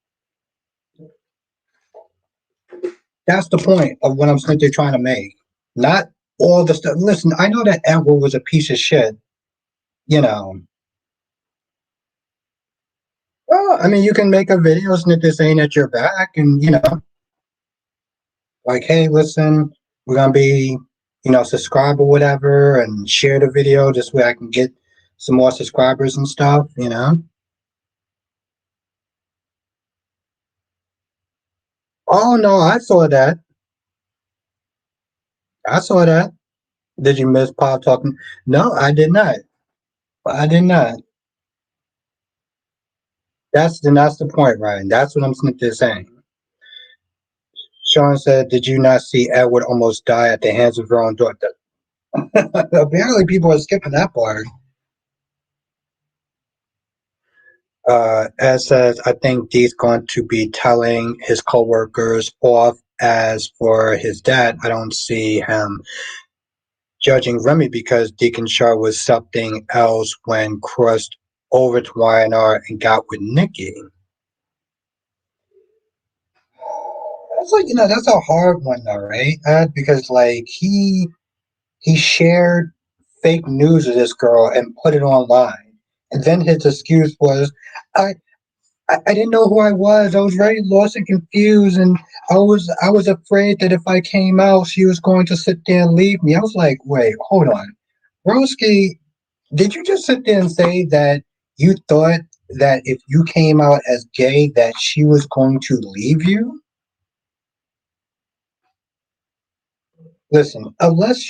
That's the point of what I'm simply trying to make. Not all the stuff. Listen, I know that Edward was a piece of shit, you know. Well, I mean, you can make a video snippet saying that you're back and, like, hey, listen, we're going to be, subscribe or whatever and share the video just where I can get some more subscribers and stuff. Oh, no, I saw that. I saw that. Did you miss Pop talking? No, I did not. I did not. That's the point, Ryan. That's what I'm simply saying. Sean said, "Did you not see Edward almost die at the hands of her own daughter?" Apparently, people are skipping that part. Ed says, "I think Dee's going to be telling his coworkers off. As for his dad, I don't see him judging Remy because Deacon Shaw was something else when crossed over to YNR and got with Nikki." That's like that's a hard one though, right? Because like he shared fake news of this girl and put it online, and then his excuse was, "I I didn't know who I was. I was very lost and confused, and I was afraid that if I came out, she was going to sit there and leave me." I was like, "Wait, hold on, Broski, did you just sit there and say that you thought that if you came out as gay, that she was going to leave you?" Listen, unless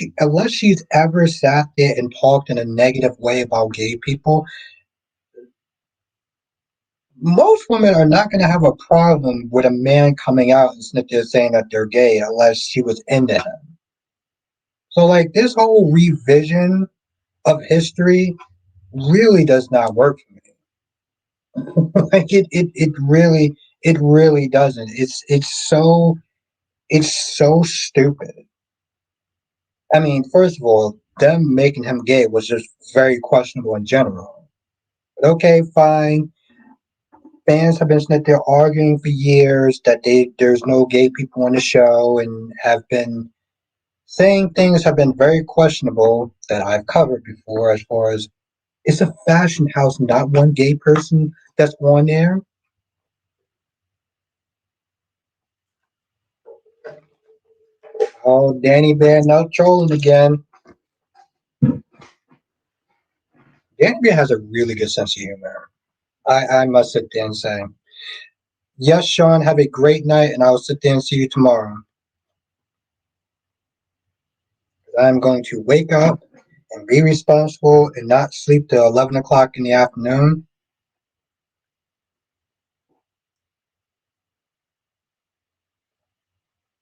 she's ever sat there and talked in a negative way about gay people, most women are not going to have a problem with a man coming out and sitting there saying that they're gay unless she was into him. So, like, this whole revision of history really does not work for me. Like, it really doesn't. It's so stupid. I mean, first of all, them making him gay was just very questionable in general. But okay, fine. Fans have been sitting there arguing for years that there's no gay people on the show and have been saying things have been very questionable that I've covered before as far as it's a fashion house, not one gay person that's on there. Oh, Danny Bear now trolling again. Danny Bear has a really good sense of humor. I must sit there and say. Yes, Sean, have a great night, and I will sit there and see you tomorrow. I'm going to wake up and be responsible and not sleep till 11 o'clock in the afternoon.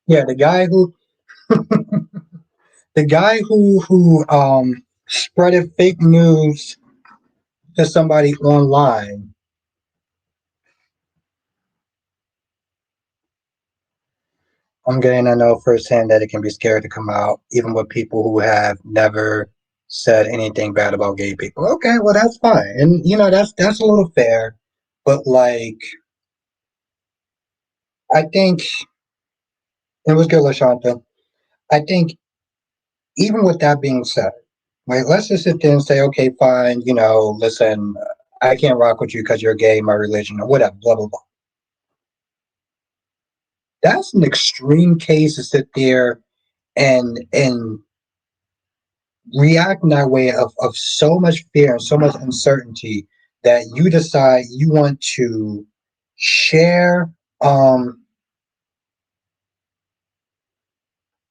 Yeah, the guy who spreaded fake news to somebody online. I'm getting to know firsthand that it can be scary to come out, even with people who have never said anything bad about gay people. Okay, well that's fine, and that's a little fair, but like I think it was good, Lashanta. I think even with that being said, like let's just sit there and say, okay, fine, listen, I can't rock with you because you're gay, my religion, or whatever, blah blah blah. That's an extreme case to sit there and react in that way of so much fear and so much uncertainty that you decide you want to share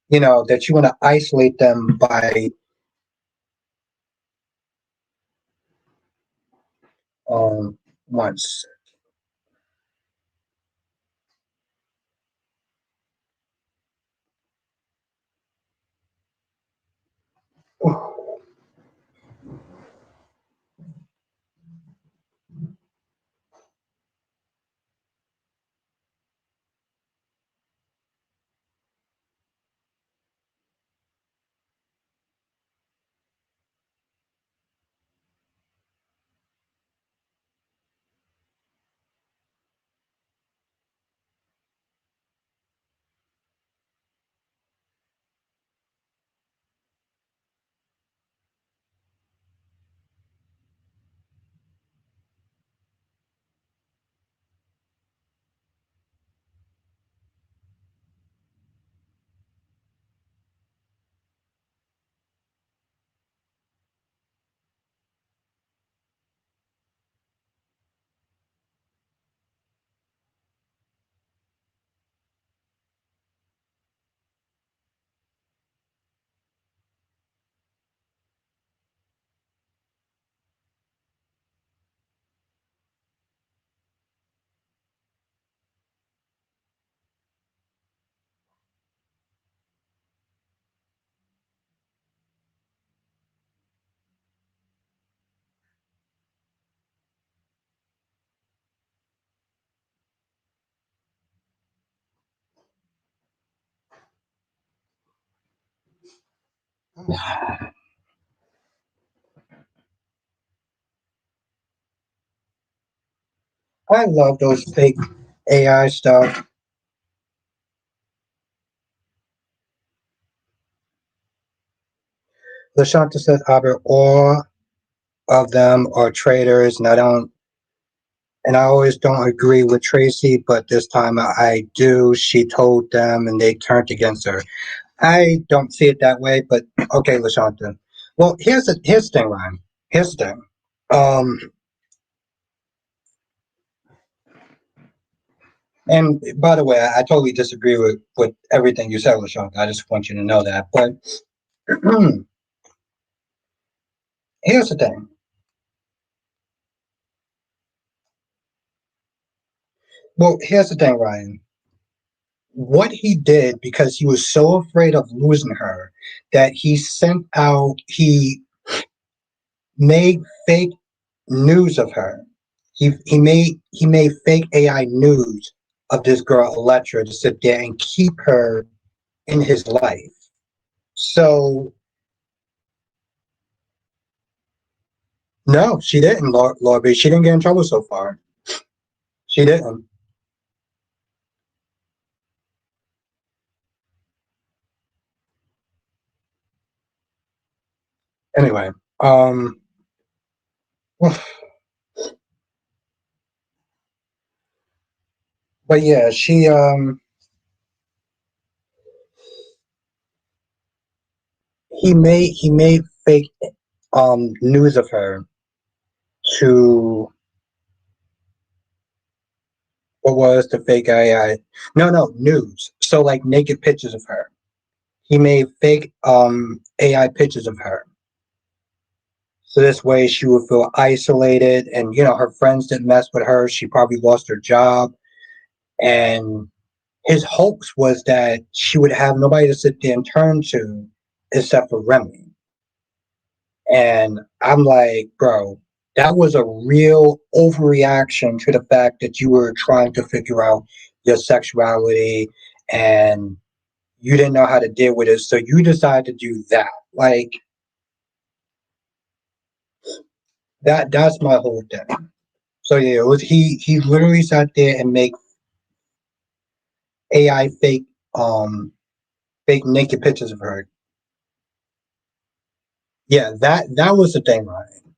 that you want to isolate them by once. I love those fake AI stuff. Lashanta says, Albert, all of them are traitors, and I always don't agree with Tracy, but this time I do. She told them, and they turned against her. I don't see it that way, but okay, Lashanta. Well, here's the thing, Ryan. Here's the thing. Um, and by the way, I totally disagree with everything you said, Lashanta. I just want you to know that. But here's the thing. Well, here's the thing, Ryan. What he did because he was so afraid of losing her that he made fake news of her. He made fake AI news of this girl Electra to sit there and keep her in his life. So no, she didn't, Lord B. She didn't get in trouble so far. She didn't. Anyway, um, but yeah, he made fake news of her to What was the fake AI? No, news. So like naked pictures of her. He made fake AI pictures of her. So this way she would feel isolated and her friends didn't mess with her. She probably lost her job. And his hopes was that she would have nobody to sit there and turn to except for Remy. And I'm like, bro, that was a real overreaction to the fact that you were trying to figure out your sexuality and you didn't know how to deal with it. So you decided to do that. Like that's my whole thing. So yeah, it was he literally sat there and make AI fake naked pictures of her. Yeah, that was the thing, Ryan.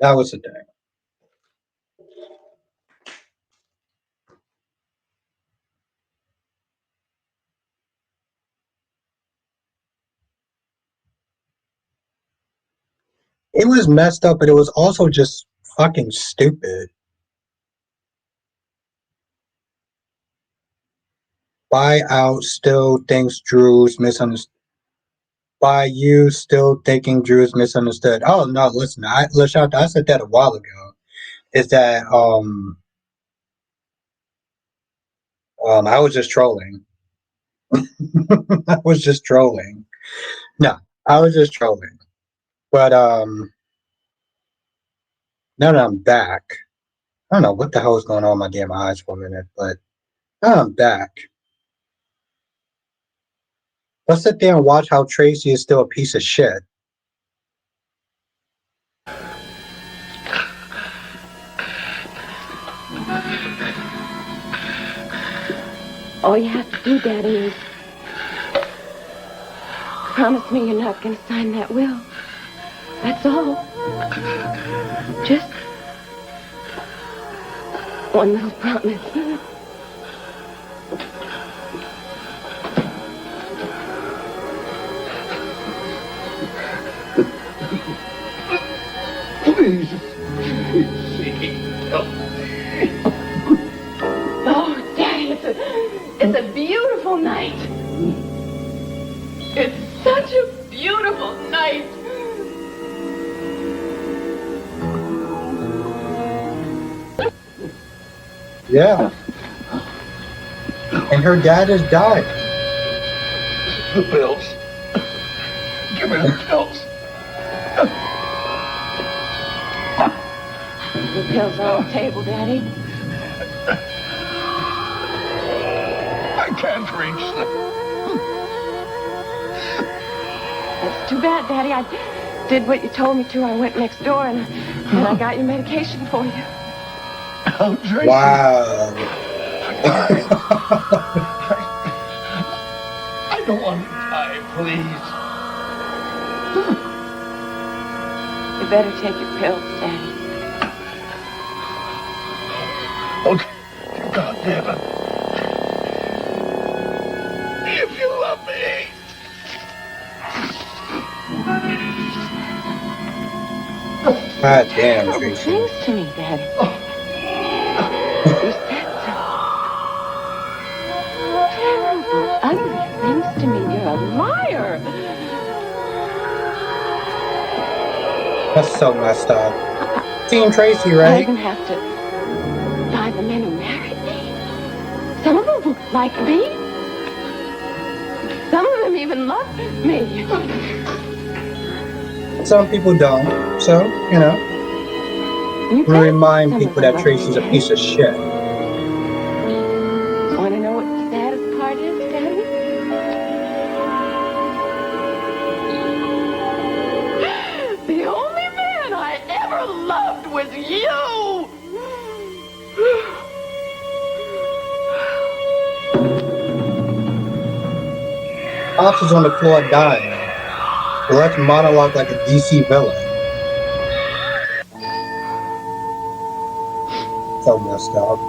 That was the thing. It was messed up, but it was also just fucking stupid. By out still thinks Drew's misunderstood. By you still thinking Drew's misunderstood. Oh no, listen, I said that a while ago. Is that I was just trolling. I was just trolling. No, I was just trolling. But now that I'm back, I don't know what the hell is going on in my damn eyes for a minute, but now I'm back. Let's sit there and watch how Tracy is still a piece of shit. All you have to do, Daddy, is promise me you're not going to sign that will. That's all. Just one little promise. Please, help me. Oh, Daddy, it's a beautiful night. It's such a beautiful night. Yeah. And her dad has died. The pills. Give me the pills. The pills are on the table, Daddy. I can't reach them. That's too bad, Daddy. I did what you told me to. I went next door and I got your medication for you. Oh, Tracy. Wow. I don't want to die, please. You better take your pills, Daddy. Okay. God damn it. If you love me. God damn, Terrible Tracy. things to me, Daddy. You said so. Terrible, ugly things to me. You're a liar. That's so messed up. Team Tracy, I right? even have to find the men who married me. Some of them like me. Some of them even love me. Some people don't. So, You we remind some people of them that love Tracy's a me. piece of shit. Want to know what the saddest part is, Daddy? The only man I ever loved was you! Pops is on the floor dying. Let's monologue like a DC villain. So messed up.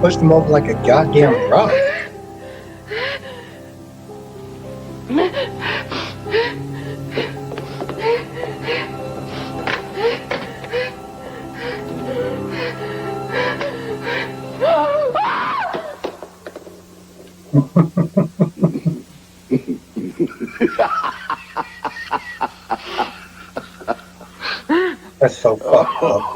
Pushed him over like a goddamn rug. That's so fucked up.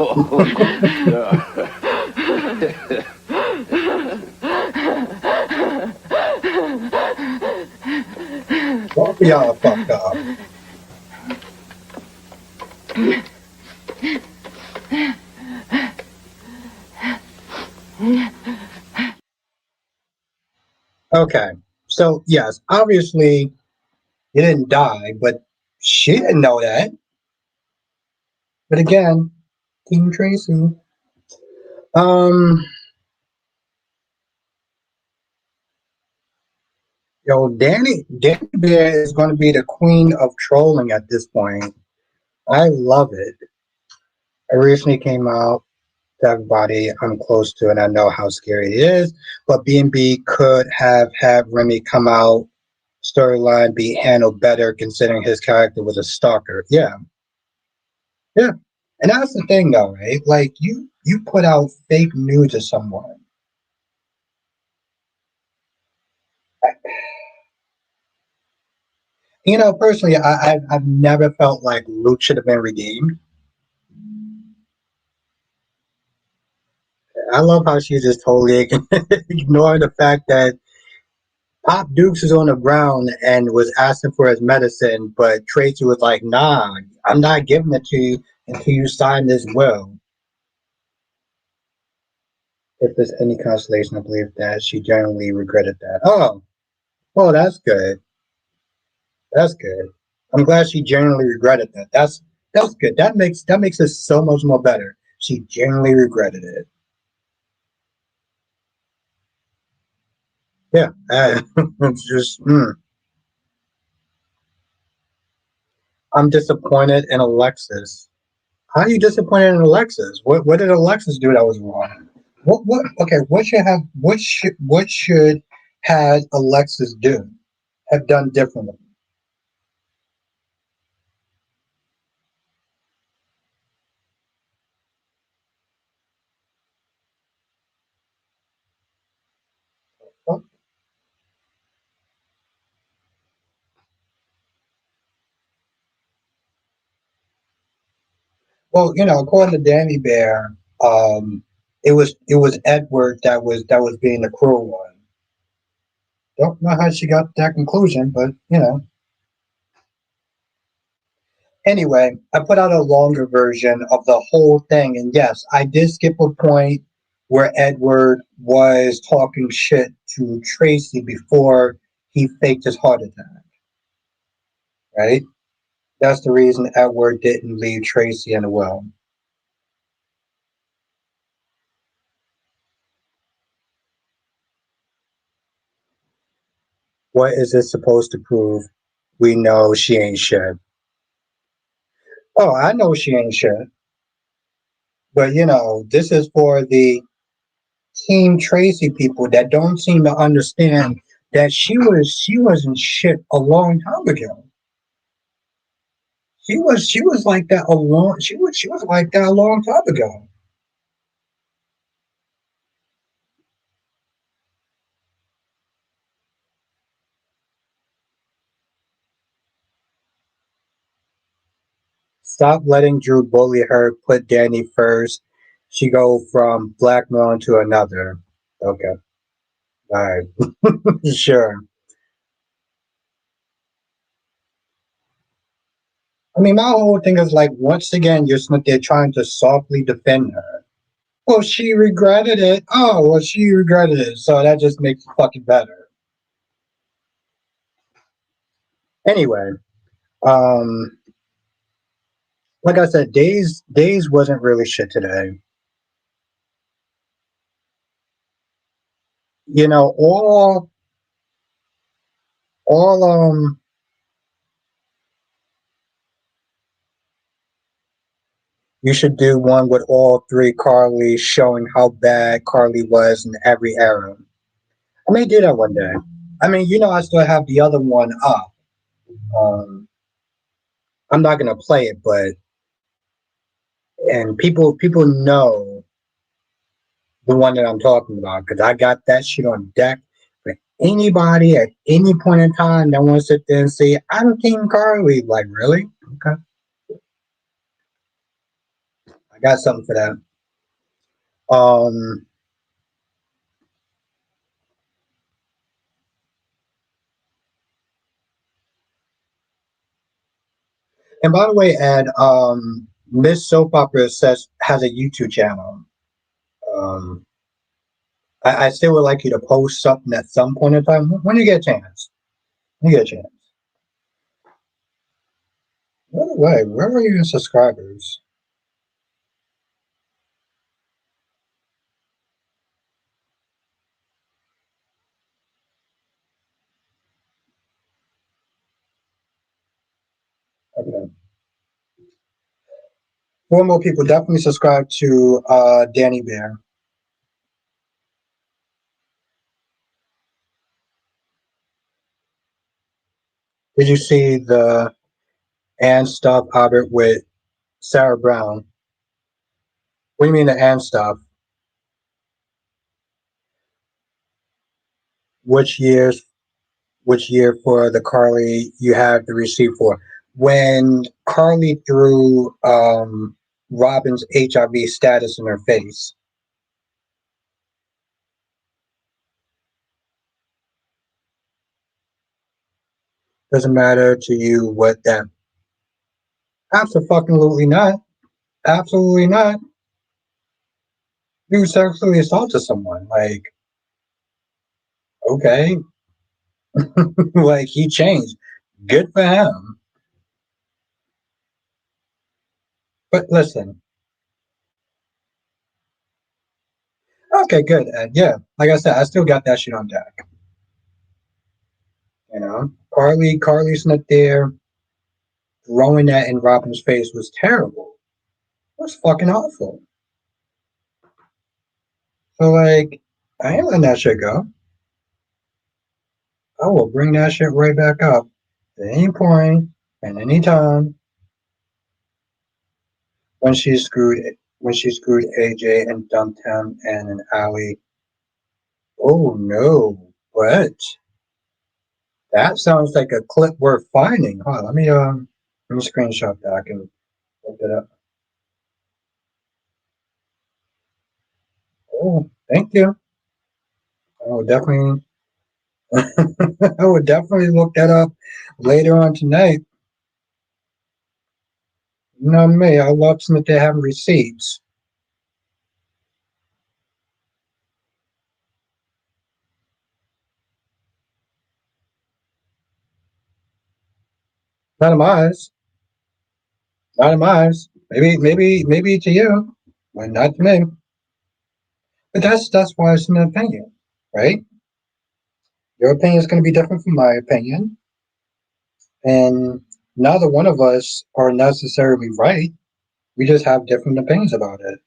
Both of y'all are fucked up. Okay, so yes, obviously he didn't die, but she didn't know that. But again, Team Tracy. Um, Danny Bear is going to be the queen of trolling at this point. I love it. It recently came out to everybody I'm close to, and I know how scary it is. But B&B could have had Remy come out, storyline be handled better, considering his character was a stalker. Yeah, yeah. And that's the thing, though, right? Like you put out fake news to someone. You know, personally, I've never felt like Luke should have been redeemed. I love how she's just totally ignoring the fact that Pop Dukes is on the ground and was asking for his medicine, but Tracy was like, "Nah, I'm not giving it to you until you sign this will." If there's any consolation, I believe that she genuinely regretted that. Oh, that's good. That's good. I'm glad she genuinely regretted that. That's good. That makes it so much more better. She genuinely regretted it. Yeah, it's just. I'm disappointed in Alexis. How are you disappointed in Alexis? What did Alexis do that was wrong? What okay, what should had Alexis have done differently? Well, according to Danny Bear, it was Edward that was being the cruel one. Don't know how she got to that conclusion, but Anyway, I put out a longer version of the whole thing, and yes, I did skip a point where Edward was talking shit to Tracy before he faked his heart attack, right? That's the reason Edward didn't leave Tracy in the well. What is it supposed to prove? We know she ain't shit. Oh, I know she ain't shit. But this is for the Team Tracy people that don't seem to understand that she wasn't shit a long time ago. She was like that a long she was like that a long time ago. Stop letting Drew bully her. Put Danny first. She go from blackmailing to another. Okay, all right, sure. I mean, my whole thing is like once again they're trying to softly defend her. Well, she regretted it. Oh, well, she regretted it, so that just makes it fucking better. Anyway, um, like I said, Days wasn't really shit today. You know, all You should do one with all three Carly showing how bad Carly was in every era. I may do that one day. I mean, I still have the other one up. Um, I'm not gonna play it, but and people know the one that I'm talking about because I got that shit on deck for anybody at any point in time that wants to sit there and say I'm King Carly. Like, really? Okay, I got something for that. Um, and by the way, Ed, Miss Soap Opera says has a YouTube channel. Um, I still would like you to post something at some point in time when you get a chance. When you get a chance. By the way, where are your subscribers? Okay. Four more people definitely subscribe to Danny Bear. Did you see the and stuff, Albert, with Sarah Brown? What do you mean the and stuff? Which years? Which year for the Carly you have the receipt for? When Carly threw Robin's HIV status in her face. Doesn't matter to you what that. Absolutely not. Absolutely not. You sexually assaulted someone. Like, okay, like he changed. Good for him. But listen, okay, good. Yeah, like I said, I still got that shit on deck. Carly's not there throwing that in Robin's face was terrible. It was fucking awful. So like, I ain't letting that shit go. I will bring that shit right back up at any point and any time when she screwed AJ and dumped him in an alley. Oh no, what? That sounds like a clip worth finding. Huh? Let me screenshot that. I can look it up. Oh, thank you. I would definitely I would definitely look that up later on tonight. You know me, I love some that they have receipts. Not of mine. Not of mine. Maybe to you, but not to me. But that's why it's an opinion, right? Your opinion is going to be different from my opinion, and neither one of us are necessarily right. We just have different opinions about it.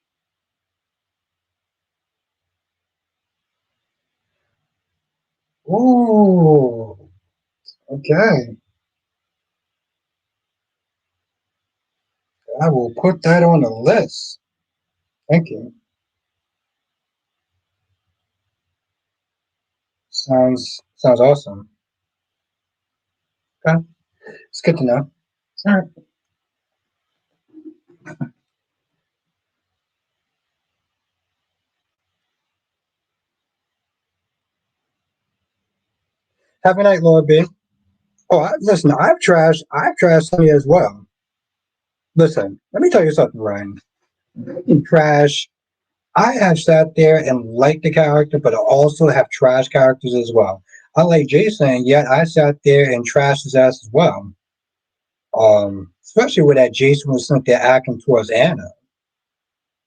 Ooh, okay. I will put that on the list. Thank you. Sounds awesome. Okay, it's good to know. All right. Have a night, Lord B. Oh, listen, I've trashed Sunny as well. Listen, let me tell you something, Ryan. In trash, I have sat there and liked the character, but I also have trash characters as well. Unlike Jason, yet I sat there and trashed his ass as well. Especially with that Jason was sent there acting towards Anna.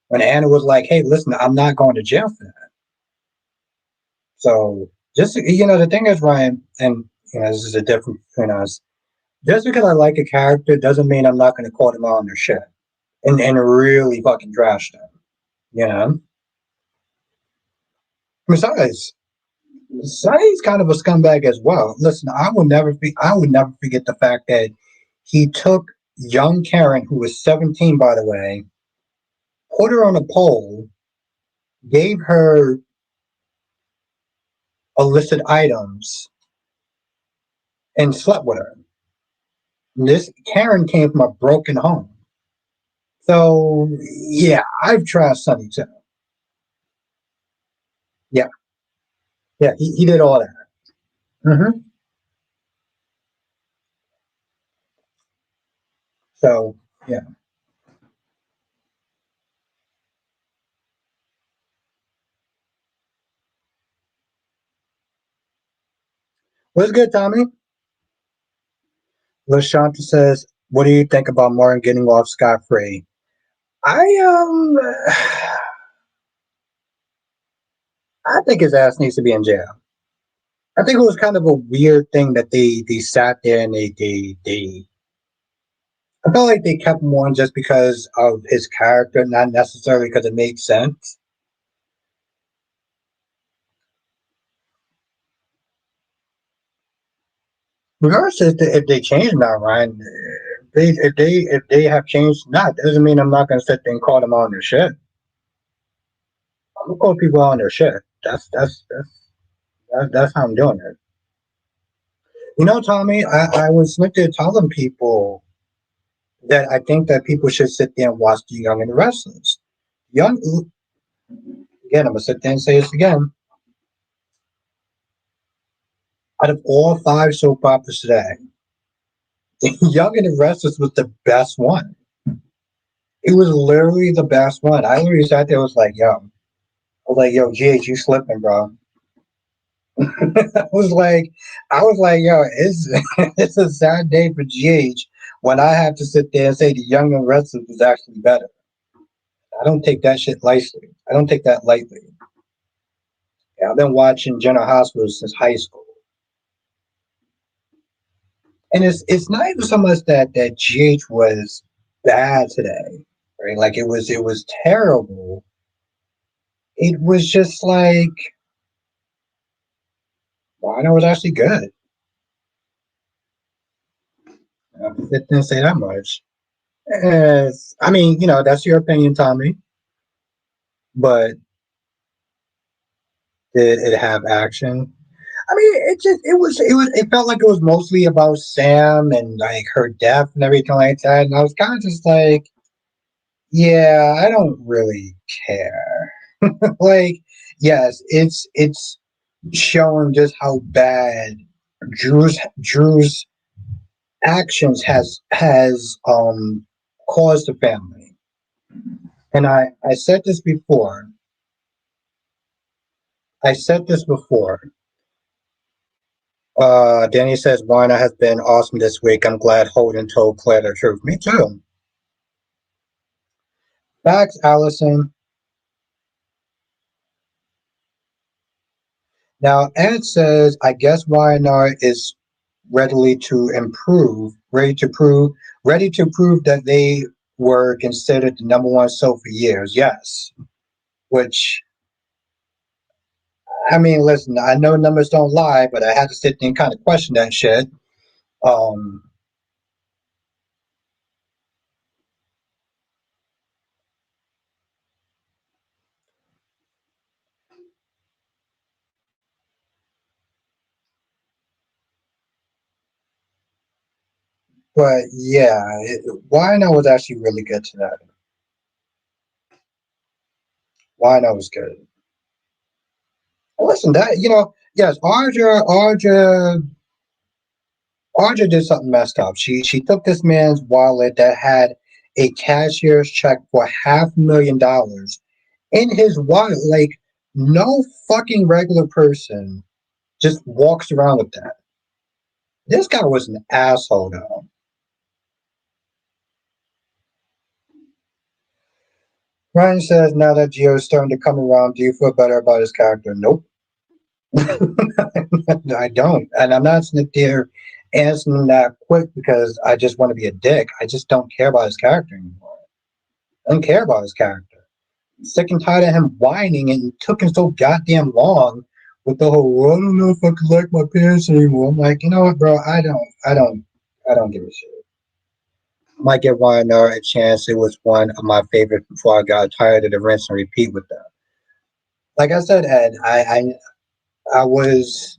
When Anna was like, "Hey, listen, I'm not going to jail for that." So just the thing is, Ryan, and this is a difference between us. Just because I like a character doesn't mean I'm not going to call them out on their shit. and really fucking trashed him. You know. Besides, Sonny's kind of a scumbag as well. Listen, I would never forget the fact that he took young Karen, who was 17, by the way, put her on a pole, gave her illicit items, and slept with her. This Karen came from a broken home. So yeah, I've trashed Sonny too. Yeah, yeah, he did all that. Hmm. So yeah, what's good, Tommy? Lashanta says, "What do you think about Martin getting off scot free?" I I think his ass needs to be in jail. I think it was kind of a weird thing that they sat there and they I felt like they kept him on just because of his character, not necessarily because it made sense. Regardless if they changed now, Ryan, if they have changed, not doesn't mean I'm not gonna sit there and call them on their shit. I'm gonna call people on their shit. That's how I'm doing it. You know, Tommy, I was looking telling people that I think that people should sit there and watch The Young and the Restless. Young, again, I'm gonna sit there and say this again. Out of all five soap operas today, Young and the Restless was the best one. It was literally the best one. I literally sat there, I was like, yo, GH, you slipping, bro. I was like, yo, it's a sad day for GH when I have to sit there and say the Young and Restless was actually better. I don't take that shit lightly. I don't take that lightly. Yeah, I've been watching General Hospital since high school. And it's not even so much that GH was bad today, right? Like it was terrible. It was just like Wano was actually good. I didn't say that much. I mean, that's your opinion, Tommy. But did it have action? I mean, it felt like it was mostly about Sam and like her death and everything like that. And I was kind of just like, yeah, I don't really care. Like, yes, it's showing just how bad Drew's actions has caused the family. And I said this before. I said this before. Danny says Warner has been awesome this week. I'm glad Holden told Claire the truth. Me too. Facts, Allison. Now Ed says, I guess YNR is ready to prove that they were considered the number one soap for years. Yes. Which I mean, listen, I know numbers don't lie, but I had to sit there and kind of question that shit. Um, but yeah, YNR was actually really good tonight. YNR was good. Listen, yes, Arja did something messed up. She took this man's wallet that had a cashier's check for $500,000 in his wallet. Like no fucking regular person just walks around with that. This guy was an asshole, though. Ryan says now that Gio is starting to come around, do you feel better about his character? Nope. I don't. And I'm not sitting there answering that quick because I just want to be a dick. I just don't care about his character anymore. I didn't care about his character. Sick and tired of him whining, and it took him so goddamn long with the whole "I don't know if I could like my parents anymore." I'm like, you know what, bro? I don't give a shit. Might give one another a chance. It was one of my favorites before I got tired of the rinse and repeat with them. Like I said, Ed, I was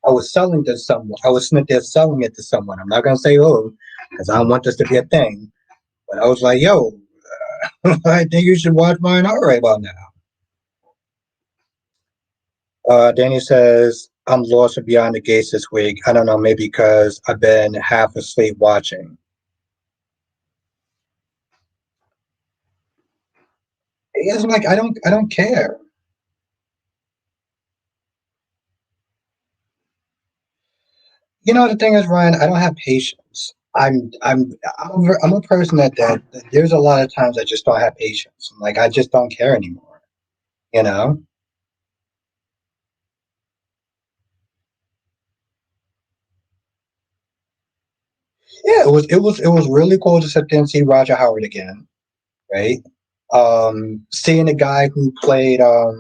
I was selling to someone. I was sitting there selling it to someone. I'm not gonna say who, because I don't want this to be a thing. But I was like, yo, I think you should watch mine right about now. Danny says, I'm lost and beyond the gates this week. I don't know, maybe because I've been half asleep watching. It's like I don't care. You know the thing is, Ryan, I don't have patience. I'm a person that there's a lot of times I just don't have patience. Like I just don't care anymore. You know? Yeah, it was really cool to sit there and see Roger Howard again, right? Seeing the guy who played uh,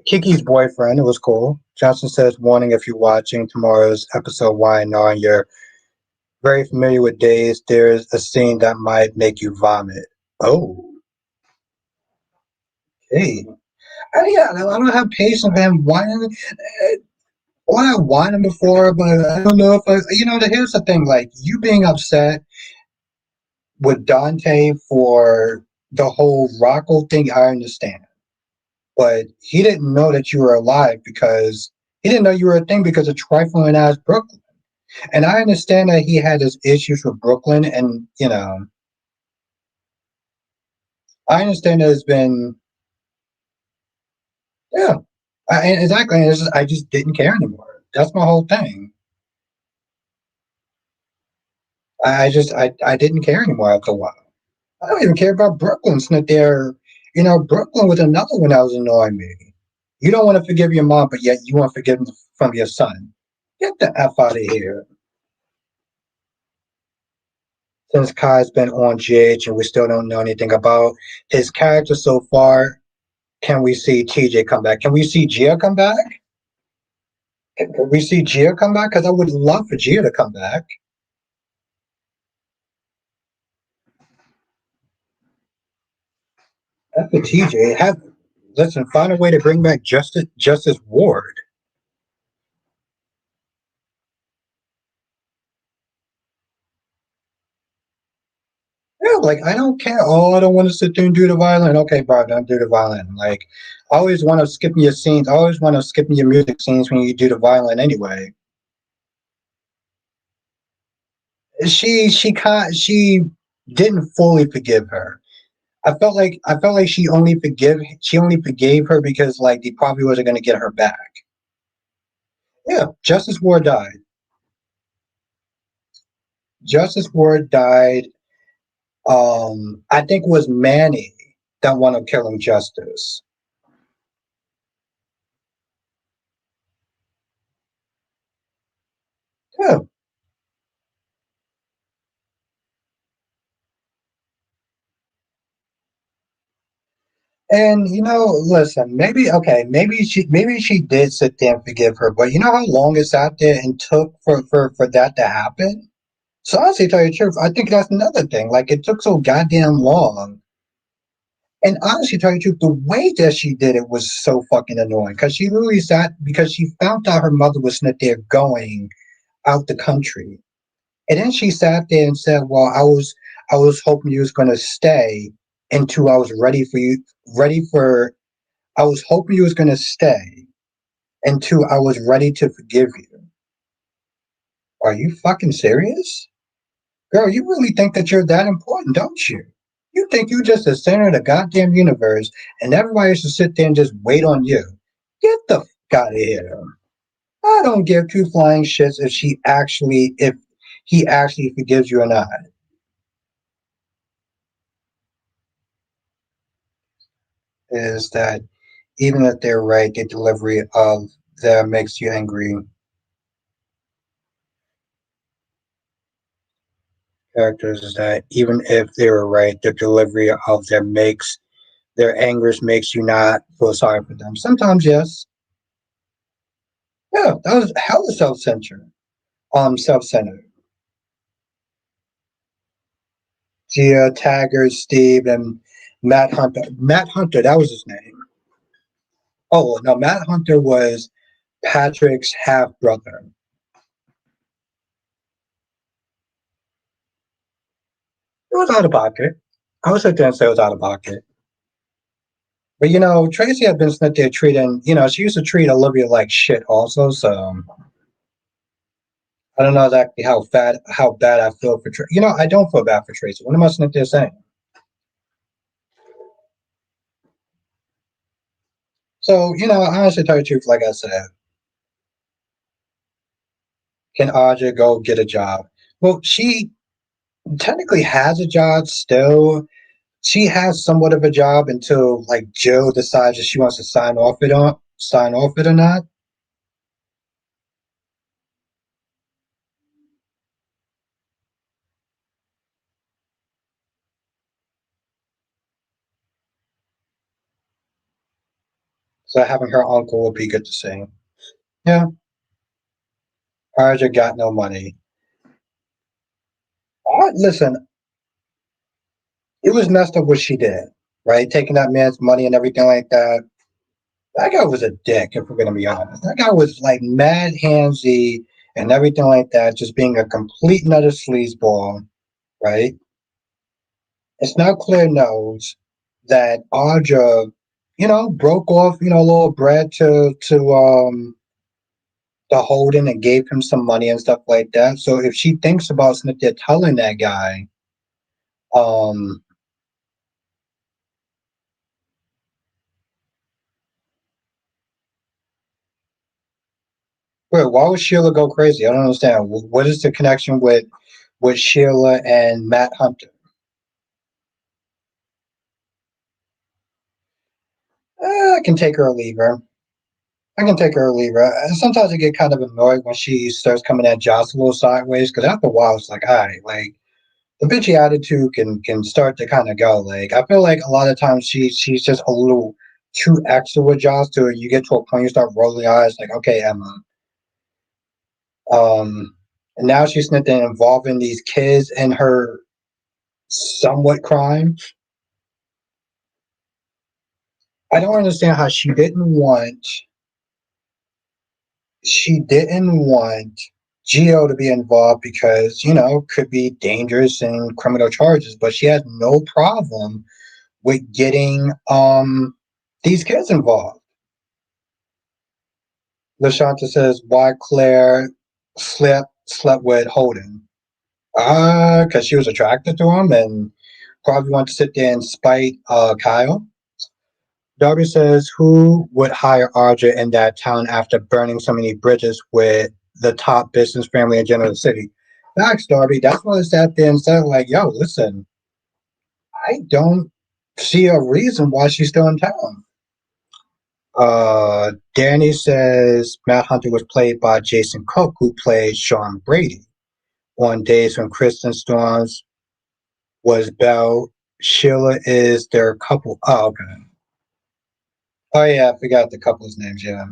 Kiki's boyfriend. It was cool. Johnson says, warning if you're watching tomorrow's episode Y&R and you're very familiar with Days, there's a scene that might make you vomit. Oh, hey. Yeah, I don't have patience for him whining. Well, I whined him before, but I don't know if here's the thing. Like, you being upset with Dante for the whole Rocco thing, I understand. But he didn't know that you were alive because he didn't know you were a thing because of trifling ass Brooklyn. And I understand that he had his issues with Brooklyn, and I understand that it's been yeah, exactly. And I just didn't care anymore. That's my whole thing. I didn't care anymore after a while. I don't even care about Brooklyn. It's not there. Brooklyn was another one that was annoying me. You don't want to forgive your mom, but yet you want to forgive him from your son. Get the F out of here. Since Kai's been on GH and we still don't know anything about his character so far, can we see TJ come back? Can we see Gia come back? Can we see Gia come back? Because I would love for Gia to come back. F for TJ. Listen, find a way to bring back Justice Ward. Yeah, like I don't care. Oh, I don't want to sit there and do the violin. Okay, bro, don't do the violin. Like, I always want to skip your scenes. I always want to skip your music scenes when you do the violin anyway. She didn't fully forgive her. I felt like she only forgave her because like they probably wasn't gonna get her back. Yeah, Justice Ward died. Justice Ward died. I think it was Manny that wound up killing Justice. Yeah. And listen, maybe she did sit there and forgive her, but you know how long it sat there and took for that to happen? So honestly, to tell you the truth, I think that's another thing. Like it took so goddamn long. And honestly, to tell you the truth, the way that she did it was so fucking annoying. Because she literally sat because she found out her mother was not there going out the country. And then she sat there and said, well, I was hoping you was gonna stay until I was ready for I was hoping you was gonna stay until I was ready to forgive you. Are you fucking serious? Girl, you really think that you're that important, don't you? You think you just the center of the goddamn universe and everybody should sit there and just wait on you. Get the fuck out of here. I don't give two flying shits if he actually forgives you or not. Is that even if they're right, the delivery of them makes you angry. characters is that even if they were right, the delivery of their angers makes you not feel sorry for them. Sometimes, yes. Yeah, that was hella self-centered. Self-centered. Gia, Taggart, Steve, and Matt Hunter. Matt Hunter, that was his name. Oh no, Matt Hunter was Patrick's half brother. It was out of pocket. I would sit there and say it was out of pocket. But Tracy had been sitting there treating, she used to treat Olivia like shit also, so I don't know exactly how bad I feel for Tracy. I don't feel bad for Tracy. What am I sitting there saying? So, honestly tell you the truth, like I said, can Aja go get a job? Well, she technically has a job still. She has somewhat of a job until like Jill decides if she wants to sign off it or not. So having her uncle would be good to see. Yeah, Arja got no money. Listen, it was messed up what she did, right? Taking that man's money and everything like that. That guy was a dick, if we're gonna be honest. That guy was like mad handsy and everything like that, just being a complete and utter sleazeball, right? It's now clear knows that Audra, broke off, a little bread to Holden and gave him some money and stuff like that. So if she thinks about Cynthia telling that guy, um, wait, why would Sheila go crazy? I don't understand. What is the connection with Sheila and Matt Hunter? I can take her or leave her. I can take her or leave her. Sometimes I get kind of annoyed when she starts coming at Joss a little sideways because after a while it's like, all right, like the bitchy attitude can start to kind of go. Like I feel like a lot of times she's just a little too extra with Joss to you get to a point you start rolling your eyes like, okay, Emma. And now she's not involving these kids in her somewhat crime. I don't understand how she didn't want Geo to be involved because, could be dangerous and criminal charges, but she had no problem with getting these kids involved. LaShanta says, why Claire slept with Holden? Because she was attracted to him and probably wanted to sit there and spite Kyle. Darby says, who would hire Audra in that town after burning so many bridges with the top business family in General City? Facts, Darby. That's why I sat there and said, like, yo, listen, I don't see a reason why she's still in town. Danny says Matt Hunter was played by Jason Cook, who played Sean Brady. On days when Kristen Storms was Belle, Sheila is their couple. Oh, okay. Oh, yeah, I forgot the couple's names, yeah.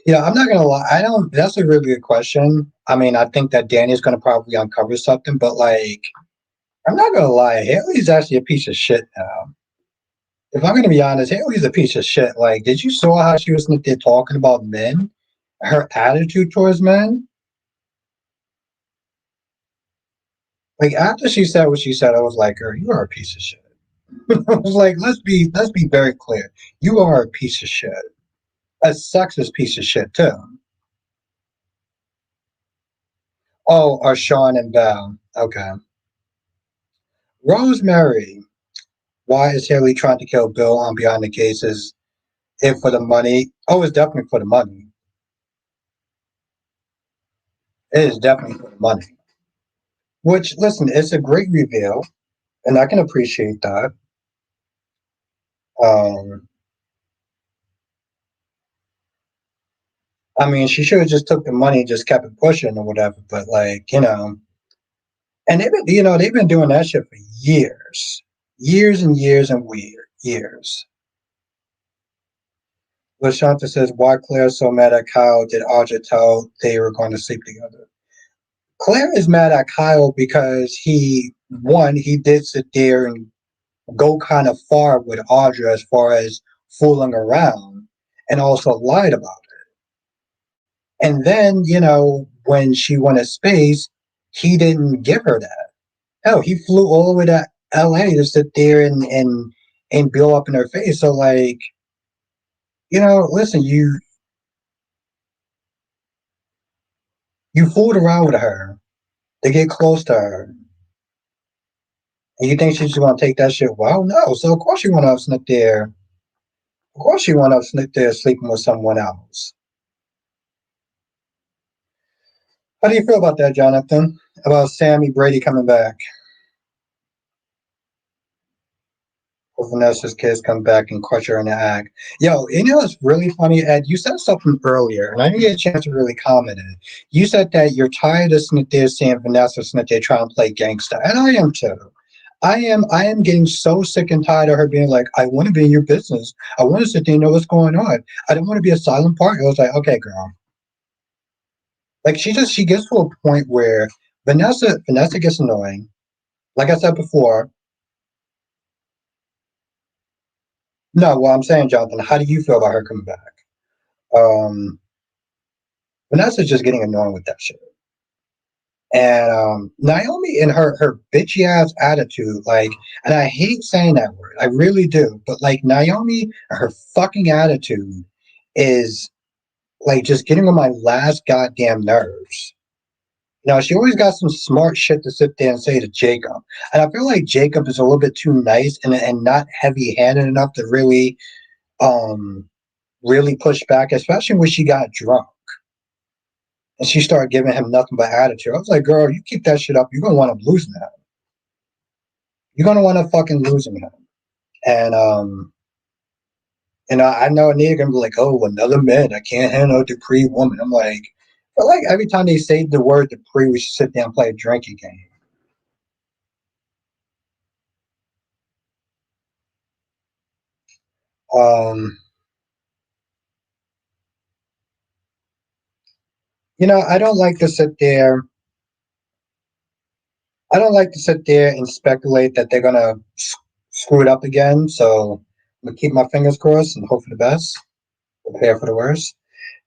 Yeah, I'm not gonna lie. I don't. That's a really good question. I mean, I think that Danny's gonna probably uncover something, but like, I'm not gonna lie. Haley's actually a piece of shit now. If I'm gonna be honest, Haley's a piece of shit. Like, did you saw how she was there talking about men? Her attitude towards men. Like after she said what she said, I was like, "Girl, you are a piece of shit." I was like, "Let's be very clear. You are a piece of shit. A sexist piece of shit too." Oh, are Sean and Val? Okay. Rosemary. Why is Haley trying to kill Bill on Beyond the Cases? If for the money? Oh, it's definitely for the money. It is definitely for the money. Which, listen, it's a great reveal, and I can appreciate that. Um, I mean, she should have just took the money and just kept it pushing or whatever. But like, and they've been doing that shit for years, years and years and years. Lashanta says, "Why Claire so mad at Kyle? Did Audra tell they were going to sleep together?" Claire is mad at Kyle because he did sit there and go kind of far with Audra as far as fooling around, and also lied about it. And then, when she wanted space, he didn't give her that. Hell, he flew all the way to LA to sit there and blow up in her face. So like, listen, you fooled around with her to get close to her. And you think she's just gonna take that shit? Well, no. So of course you wanna sit there. Of course you wanna sit there sleeping with someone else. How do you feel about that, Jonathan? About Sammy Brady coming back? Or Vanessa's kids come back and crush her in the act. Yo, it's really funny, Ed. You said something earlier, and I didn't get a chance to really comment it. You said that you're tired of Smith there seeing Vanessa Smith there trying to play gangster, and I am too. I am getting so sick and tired of her being like, I want to be in your business. I want to sit there and know what's going on. I don't want to be a silent partner. I was like, okay, girl. Like she gets to a point where Vanessa gets annoying. Like I said before, no, what I'm saying, Jonathan, how do you feel about her coming back? Um, Vanessa's just getting annoying with that shit. And Naomi and her bitchy ass attitude, like, and I hate saying that word, I really do, but like Naomi and her fucking attitude is like just getting on my last goddamn nerves. Now she always got some smart shit to sit there and say to Jacob, and I feel like Jacob is a little bit too nice and not heavy handed enough to um really push back, especially when she got drunk and she started giving him nothing but attitude. I was like, girl, you keep that shit up, you're gonna want to lose him. You're gonna want to fucking lose him. And I know a nigga gonna be like, oh, another man, I can't handle a Dupree woman. I'm like, but like every time they say the word Dupree, we should sit down and play a drinking game. Um, I don't like to sit there. I don't like to sit there and speculate that they're gonna screw it up again. So I'm gonna keep my fingers crossed and hope for the best. Prepare for the worst.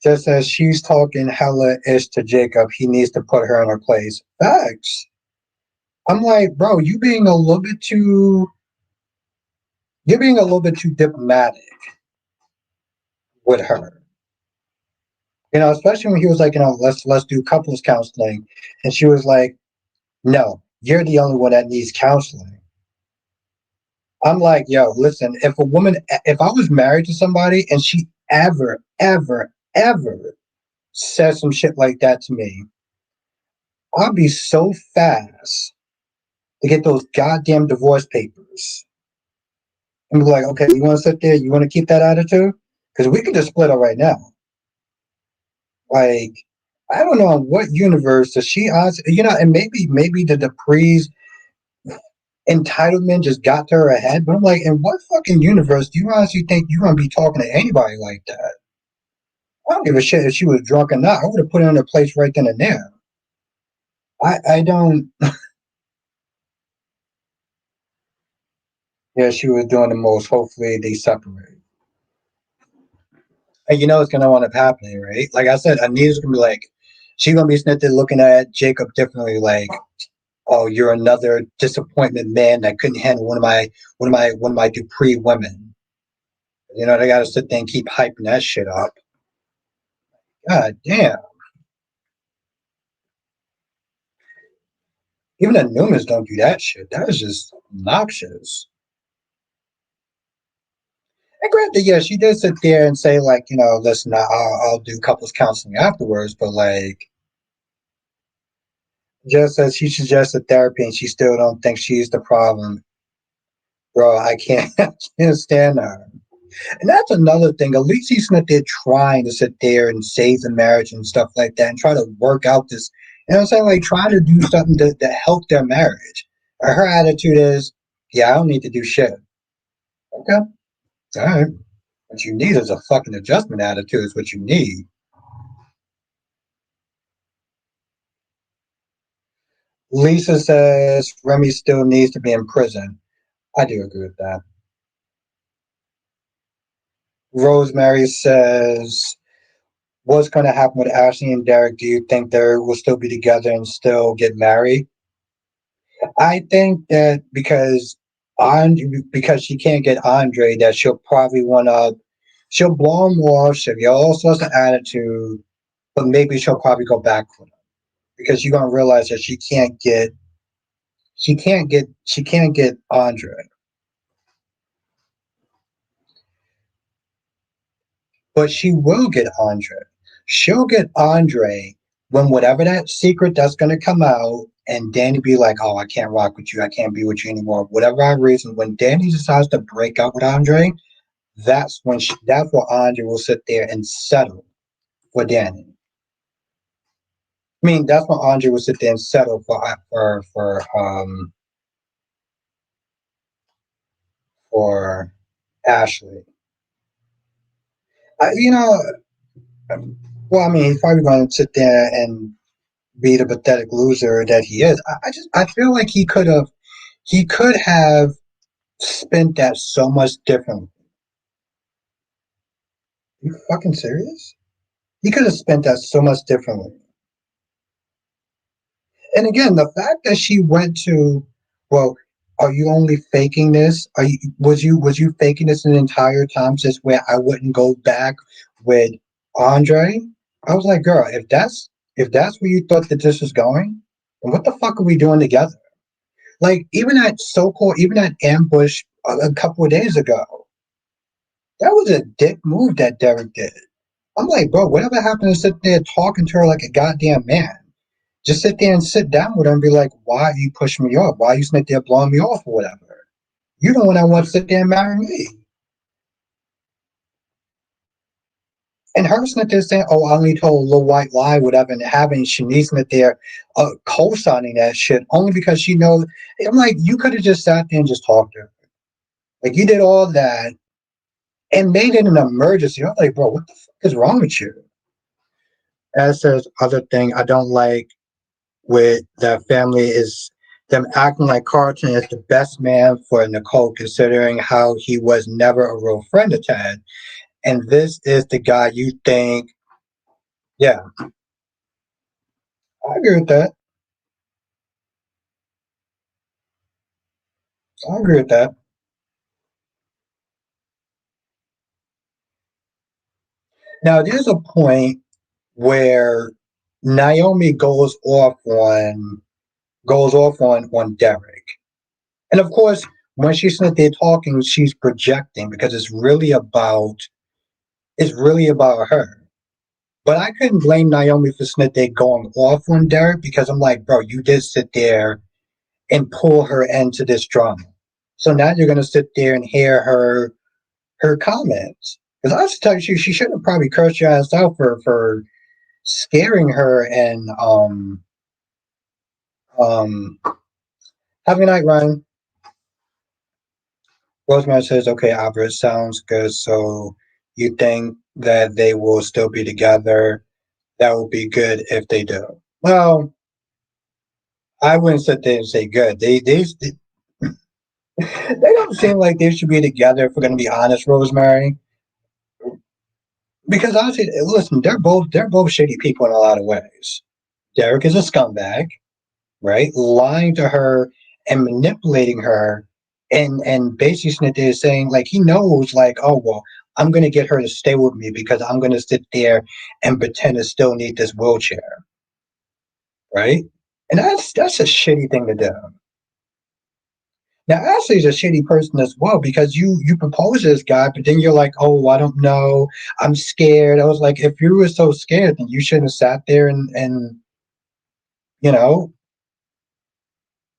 Just as she's talking hella ish to Jacob, he needs to put her in her place. Facts. I'm like, bro, you're being a little bit too diplomatic with her. Especially when he was like, let's do couples counseling. And she was like, no, you're the only one that needs counseling. I'm like, yo, listen, if I was married to somebody and she ever, ever, ever said some shit like that to me, I'd be so fast to get those goddamn divorce papers and be like, okay, you want to sit there? You want to keep that attitude? Because we can just split up right now. Like, I don't know in what universe does she honestly, and maybe the Dupree's entitlement just got to her head. But I'm like, in what fucking universe do you honestly think you're gonna be talking to anybody like that? I don't give a shit if she was drunk or not. I would have put her in her place right then and there. I don't. Yeah, she was doing the most. Hopefully they separate. And it's gonna wind up happening, right? Like I said, Anita's gonna be like, she's gonna be sitting there looking at Jacob differently, like, oh, you're another disappointment man that couldn't handle one of my Dupree women. They gotta sit there and keep hyping that shit up. God damn. Even the Newmans don't do that shit. That is just obnoxious. And granted, yeah, she did sit there and say, like, listen, I'll do couples counseling afterwards, but like, just as she suggested therapy and she still don't think she's the problem, bro, I can't, I can't stand her. And that's another thing. At least he's not there trying to sit there and save the marriage and stuff like that and try to work out this. You know what I'm saying? Like, try to do something to help their marriage. Her attitude is, yeah, I don't need to do shit. Okay. All right. What you need is a fucking adjustment attitude, is what you need. Lisa says Remy still needs to be in prison. I do agree with that. Rosemary says, what's going to happen with Ashley and Derek? Do you think they will still be together and still get married? I think that because she can't get Andre, that she'll probably she'll blow him off. She'll get all sorts of attitude, but maybe she'll probably go back with him because you're gonna realize that she can't get Andre, but she will get Andre. She'll get Andre when whatever that secret that's gonna come out, and Danny be like, "Oh, I can't rock with you. I can't be with you anymore." Whatever our reason, when Danny decides to break up with Andre, that's where Andre will sit there and settle for Danny. I mean, that's when Andre will sit there and settle for Ashley. You know, well, I mean, he's probably going to sit there and be the pathetic loser that he is. I feel like he could have spent that so much differently. Are you fucking serious? He could have spent that so much differently. And again, the fact that she went to, well, are you only faking this? Was you faking this an entire time just where I wouldn't go back with Andre? I was like, girl, if that's where you thought that this was going, then what the fuck are we doing together? Like even that ambush a couple of days ago, that was a dick move that Derek did. I'm like, bro, whatever happened to sit there talking to her like a goddamn man? Just sit there and sit down with her and be like, why are you pushing me off? Why are you sitting there blowing me off or whatever? You don't want to want to sit there and marry me. And her sitting there saying, oh, I only told a little white lie, whatever, and having Shanice sitting there co-signing that shit only because she knows. I'm like, you could have just sat there and just talked to her. Like, you did all that and made it an emergency. I'm like, bro, what the fuck is wrong with you? As says, other thing I don't like with that family is them acting like Carlton is the best man for Nicole, considering how he was never a real friend of Ted. And this is the guy you think, yeah, I agree with that. I agree with that. Now, there's a point where Naomi goes off on Derek. And of course, when she's sitting there talking, she's projecting because it's really about her. But I couldn't blame Naomi for sitting there going off on Derek because I'm like, bro, you did sit there and pull her into this drama. So now you're gonna sit there and hear her comments. Because I was tell you, she should have probably cursed your ass out for scaring her and um have a good night, Ryan. Rosemary says, okay, Albert, sounds good. So you think that they will still be together? That would be good if they do. Well, I wouldn't sit there and say good. They don't seem like they should be together. If we're going to be honest, Rosemary, because honestly, listen, they're both shitty people in a lot of ways. Derek is a scumbag, right? Lying to her and manipulating her, and basically sitting there saying like he knows, like, oh well, I'm going to get her to stay with me because I'm going to sit there and pretend to still need this wheelchair, right? And that's a shitty thing to do. Now, Ashley's a shitty person as well because you propose this guy, but then you're like, oh, I don't know, I'm scared. I was like, if you were so scared, then you shouldn't have sat there and you know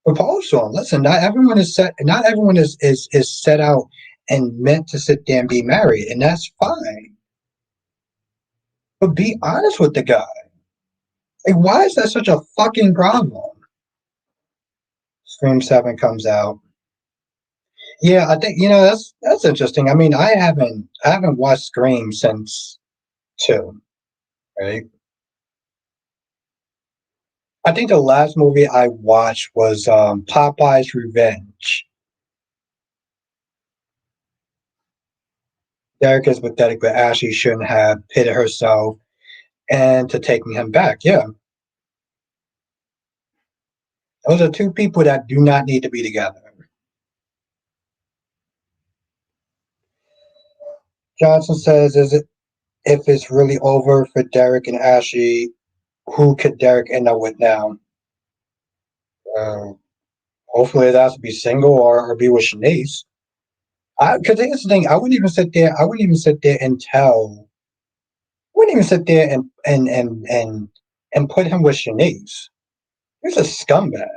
propose to him. Listen, not everyone is set out and meant to sit there and be married, and that's fine. But be honest with the guy. Like, why is that such a fucking problem? Scream 7 comes out. Yeah, I think that's interesting. I mean, I haven't watched Scream since 2, right? I think the last movie I watched was Popeye's Revenge. Derek is pathetic, but Ashley shouldn't have pitted herself and to taking him back. Yeah, those are two people that do not need to be together. Johnson says, "Is it if it's really over for Derek and Ashley? Who could Derek end up with now? Uh, Hopefully, it has to be single or be with Shanice. Because here's the thing, I wouldn't even sit there. I wouldn't even sit there and tell. Wouldn't even sit there and put him with Shanice. He's a scumbag.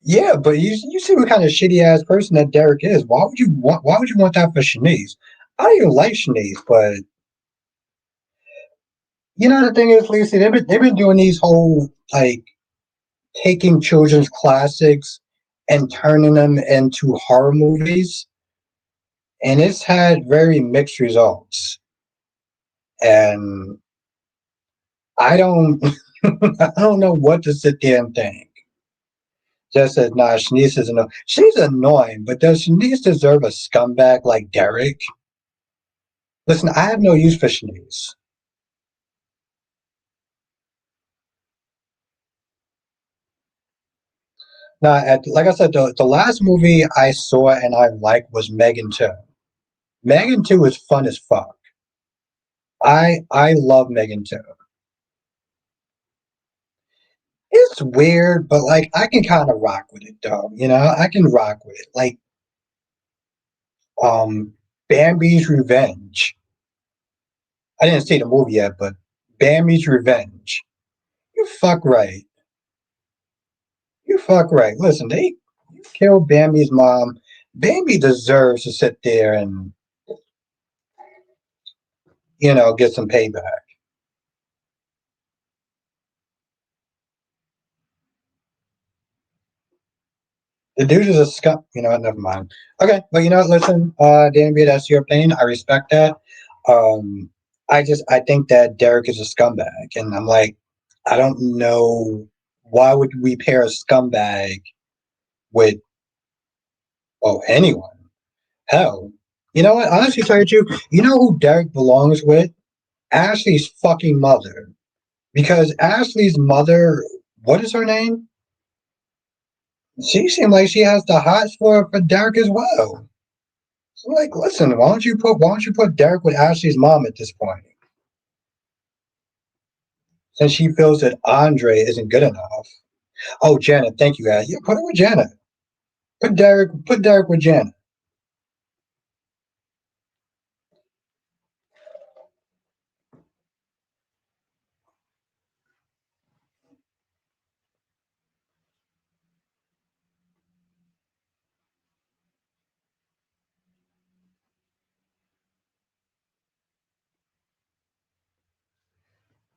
Yeah, but you see what kind of shitty ass person that Derek is. Why would you want that for Shanice? I don't even like Shanice, but the thing is, Lisa, they've been doing these whole like taking children's classics and turning them into horror movies, and it's had very mixed results. And I don't I don't know what to sit there and think. Just says, nah, Shanice is annoying. She's annoying, but does Shanice deserve a scumbag like Derek? Listen, I have no use for Shanice. Now, like I said, the last movie I saw and I liked was Megan 2. Megan 2 is fun as fuck. I love Megan 2. It's weird, but like I can kind of rock with it though. I can rock with it. Like um Bambi's Revenge. I didn't see the movie yet, but Bambi's Revenge. You fuck right. You fuck right. Listen, they killed Bambi's mom. Bambi deserves to sit there and get some payback. The dude is a scum. Never mind. Okay, but listen, Danby, that's your opinion. I respect that. Um, I think that Derek is a scumbag, and I'm like, I don't know why would we pair a scumbag with anyone. Hell, you know what? Honestly, tell you the truth, you know who Derek belongs with? Ashley's fucking mother, because Ashley's mother, what is her name? She seemed like she has the hots for Derek as well. So like, listen, why don't you put Derek with Ashley's mom at this point? Since she feels that Andre isn't good enough. Oh, Janet, thank you, guys. Yeah, put her with Janet. Put Derek with Janet.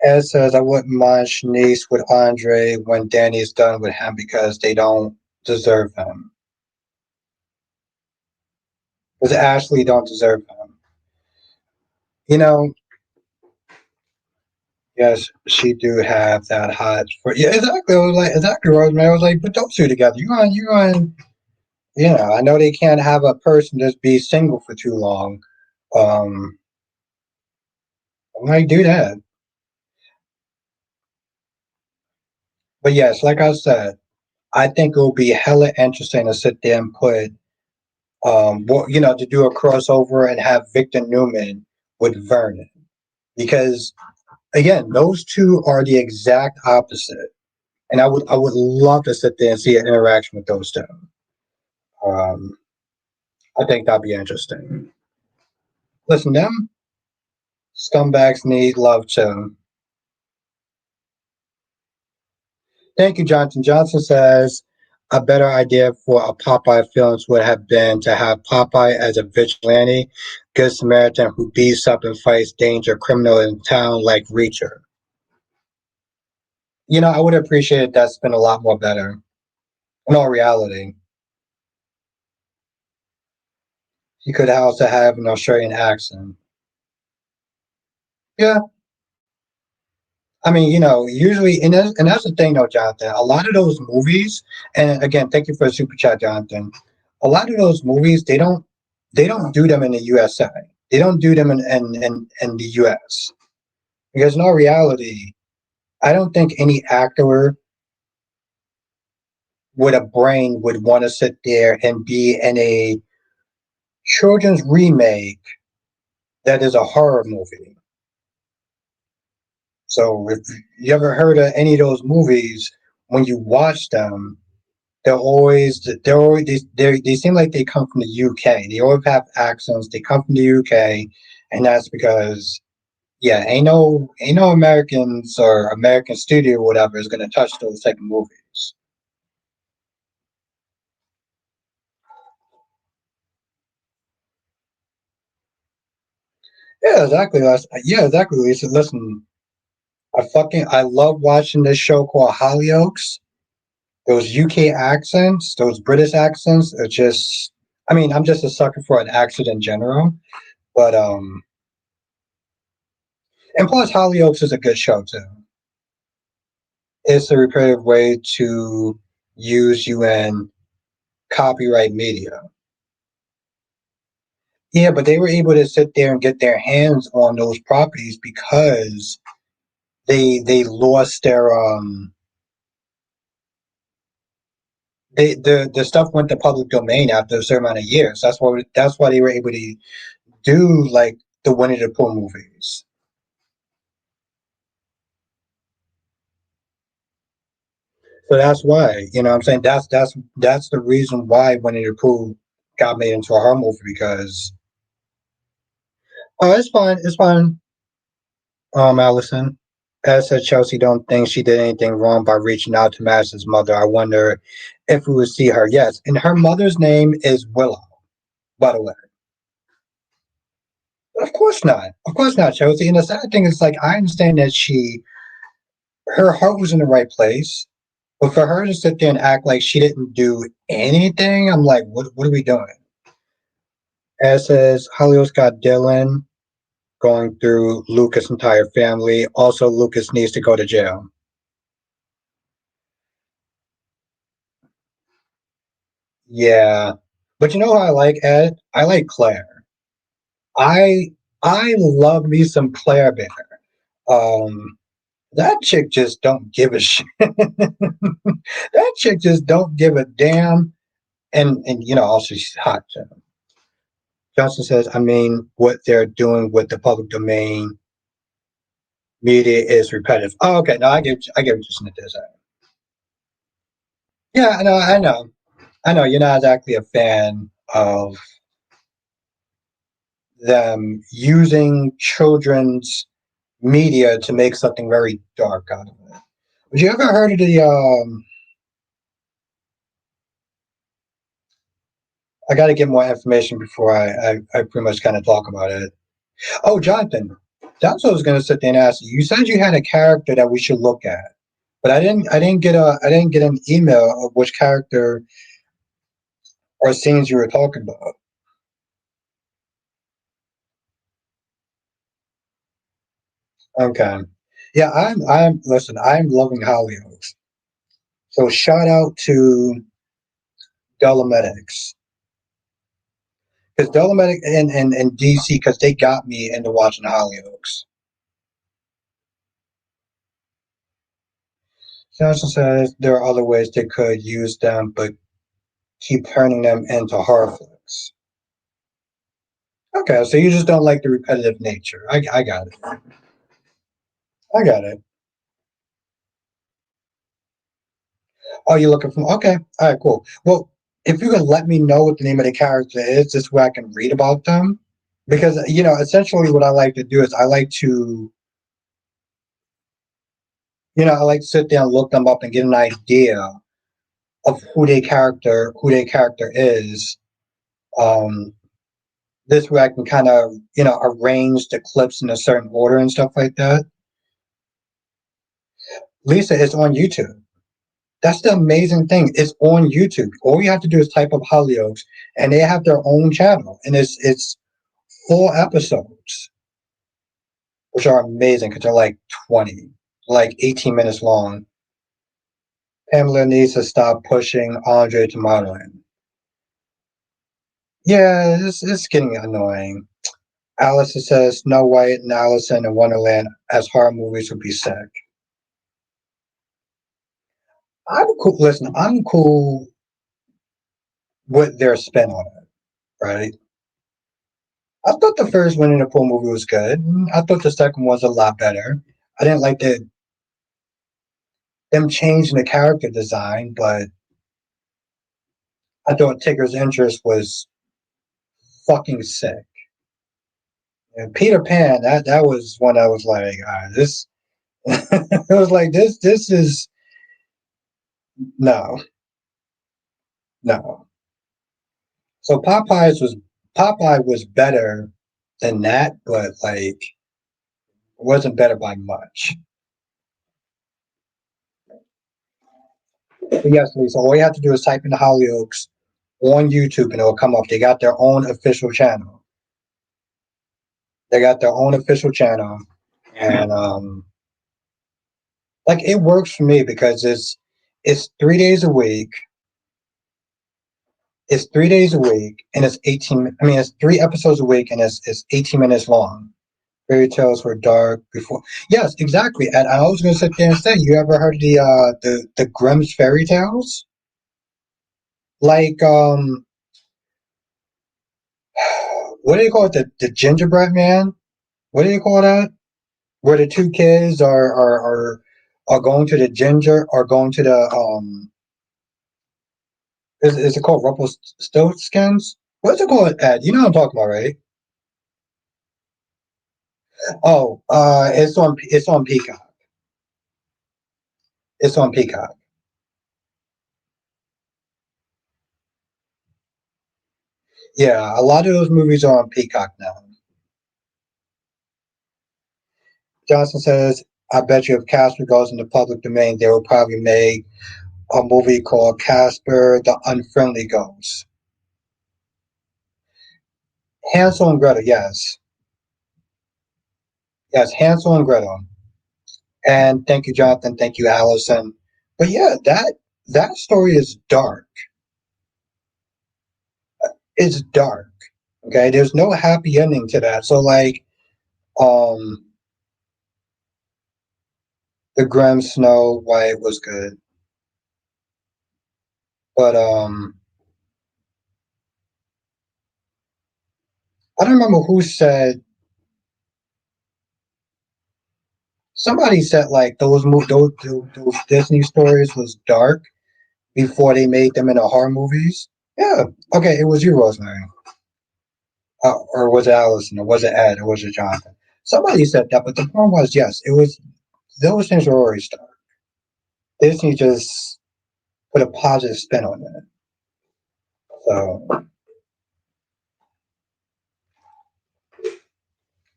Ed says I wouldn't mind Shanice with Andre when Danny's done with him because they don't deserve him. Because Ashley don't deserve him. You know, yes, she do have that hot for yeah, exactly. I was like exactly Rosemary. I was like, put those two together. I know they can't have a person just be single for too long. Um I might do that. But yes, like I said, I think it will be hella interesting to sit there and put to do a crossover and have Victor Newman with Vernon. Because again, those two are the exact opposite. And I would love to sit there and see an interaction with those two. Um, I think that'd be interesting. Listen, them scumbags need love too. Thank you, Johnson. Johnson says, a better idea for a Popeye films would have been to have Popeye as a vigilante, good Samaritan who beats up and fights danger criminal in town like Reacher. I would appreciate that's been a lot more better. In all reality, he could also have an Australian accent. Yeah, I mean, usually, and that's the thing, though, Jonathan. A lot of those movies, and again, thank you for the super chat, Jonathan. A lot of those movies, they don't do them in the USA. They don't do them in the US because in all reality, I don't think any actor with a brain would want to sit there and be in a children's remake that is a horror movie. So if you ever heard of any of those movies, when you watch them, they seem like they come from the UK. They always have accents. They come from the UK, and that's because yeah, ain't no Americans or American studio or whatever is gonna touch those type of movies. Yeah, exactly. Yeah, exactly. Lisa. Listen, I love watching this show called Hollyoaks. Those UK accents, those British accents are just. I mean, I'm just a sucker for an accent in general, but and plus Hollyoaks is a good show too. It's a repetitive way to use UN copyright media. Yeah, but they were able to sit there and get their hands on those properties because they lost their the stuff went to public domain after a certain amount of years. That's why they were able to do like the Winnie the Pooh movies. So that's why, what I'm saying, that's the reason why Winnie the Pooh got made into a horror movie because it's fine, it's fine. Allison. As said, Chelsea don't think she did anything wrong by reaching out to Madison's mother. I wonder if we would see her. Yes, and her mother's name is Willow, by the way. Of course not. Of course not, Chelsea. And the sad thing is, like, I understand that her heart was in the right place, but for her to sit there and act like she didn't do anything, I'm like, what are we doing? As says, Hollywood's got Dylan going through Lucas' entire family. Also, Lucas needs to go to jail. Yeah. But you know who I like, Ed? I like Claire. I I love me some Claire Bear. Um that chick just don't give a shit. That chick just don't give a damn. And also she's hot too. Johnson says, I mean, what they're doing with the public domain media is repetitive. Oh, okay. No, I get what you're saying. Yeah, I know. You're not exactly a fan of them using children's media to make something very dark out of it. Have you ever heard of the? I got to get more information before I pretty much kind of talk about it. Oh, Jonathan, that's what I was going to sit there and ask you. You said you had a character that we should look at, but I didn't get an email of which character or scenes you were talking about. Okay, yeah, I'm listen. I'm loving Hollyoaks. So shout out to Dolomedics. Because Dolomitic and DC, because they got me into watching Hollyoaks. Johnson says there are other ways they could use them, but keep turning them into horror flicks. Okay, so you just don't like the repetitive nature. I got it. I got it. Oh, you're looking for? Okay, all right, cool. Well, if you can let me know what the name of the character is, this way I can read about them. Because essentially, what I like to do is I like to sit there and look them up and get an idea of who their character is. Um, this way I can kind of arrange the clips in a certain order and stuff like that. Lisa is on YouTube. That's the amazing thing. It's on YouTube. All you have to do is type up Hollyoaks, and they have their own channel, and it's 4 episodes, which are amazing because they're like 20, like 18 minutes long. Pamela needs to stop pushing Andre to modeling. Yeah, it's getting annoying. Allison says Snow White and Alice in Wonderland as horror movies would be sick. I'm cool. Listen, I'm cool with their spin on it, right? I thought the first Winnie the Pooh movie was good. I thought the second was a lot better. I didn't like them changing the character design, but I thought Tigger's interest was fucking sick. And Peter Pan, that was when I was like, this. It was like this is no, no. So Popeye was better than that, but like wasn't better by much. But yes, Lisa, all you have to do is type in the Hollyoaks on YouTube and it'll come up. They got their own official channel. They got their own official channel, and like it works for me because it's 3 days a week. It's 3 days a week, and it's 18. I mean, it's 3 episodes a week, and it's 18 minutes long. Fairy tales were dark before. Yes, exactly. And I was going to sit there and say, you ever heard of the Grimm's fairy tales? Like what do you call it? The gingerbread man? What do you call that? Where the two kids are going to the ginger or going to the is it called Rumpelstiltskins? What's it called, Ed? You know what I'm talking about, right? Oh, it's on Peacock. It's on Peacock. Yeah, a lot of those movies are on Peacock now. Johnson says, I bet you if Casper goes in the public domain, they will probably make a movie called Casper the Unfriendly Ghost. Hansel and Gretel, yes. Yes, Hansel and Gretel. And thank you, Jonathan. Thank you, Allison. But yeah, that story is dark. It's dark. Okay, there's no happy ending to that. So like, um, the Grim Snow White was good, but I don't remember who said. Somebody said like those Disney stories was dark before they made them into horror movies. Yeah, okay, it was you, Rosemary, or was it Allison, or was it Ed, or was it Jonathan? Somebody said that, but the point was, yes, it was. Those things were always dark. Disney just put a positive spin on it. So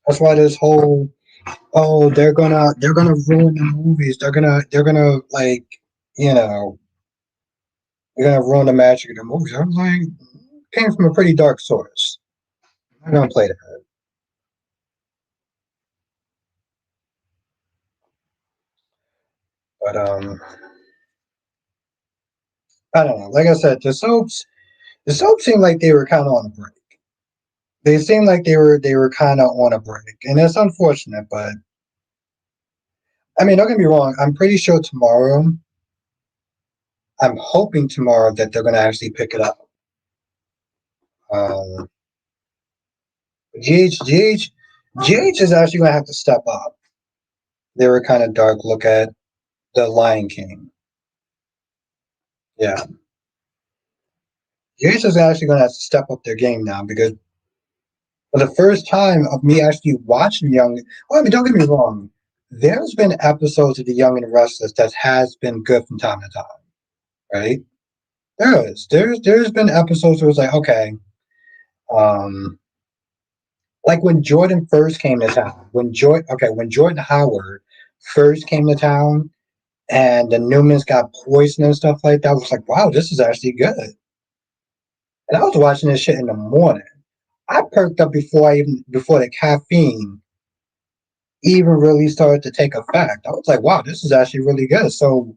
that's why this whole they're gonna ruin the movies. They're gonna like you know they're gonna ruin the magic of the movies. I was like, came from a pretty dark source. I'm gonna play that. But I don't know. Like I said, the soaps seemed like they were kind of on a break. They seemed like they were kind of on a break, and it's unfortunate. But I mean, don't get me wrong. I'm pretty sure tomorrow. I'm hoping tomorrow that they're gonna actually pick it up. Um, GH GH GH is actually gonna have to step up. They were kind of dark. Look at the Lion King. Yeah, GH is actually gonna have to step up their game now because for the first time of me actually watching Young. Well, I mean, don't get me wrong. There's been episodes of The Young and the Restless that has been good from time to time, right? There's been episodes where it's like, okay, um, like when Jordan first came to town, when Jordan Howard first came to town, and the Newmans got poisoned and stuff like that, I was like, wow, this is actually good. And I was watching this shit in the morning. I perked up before the caffeine even really started to take effect. I was like, wow, this is actually really good. So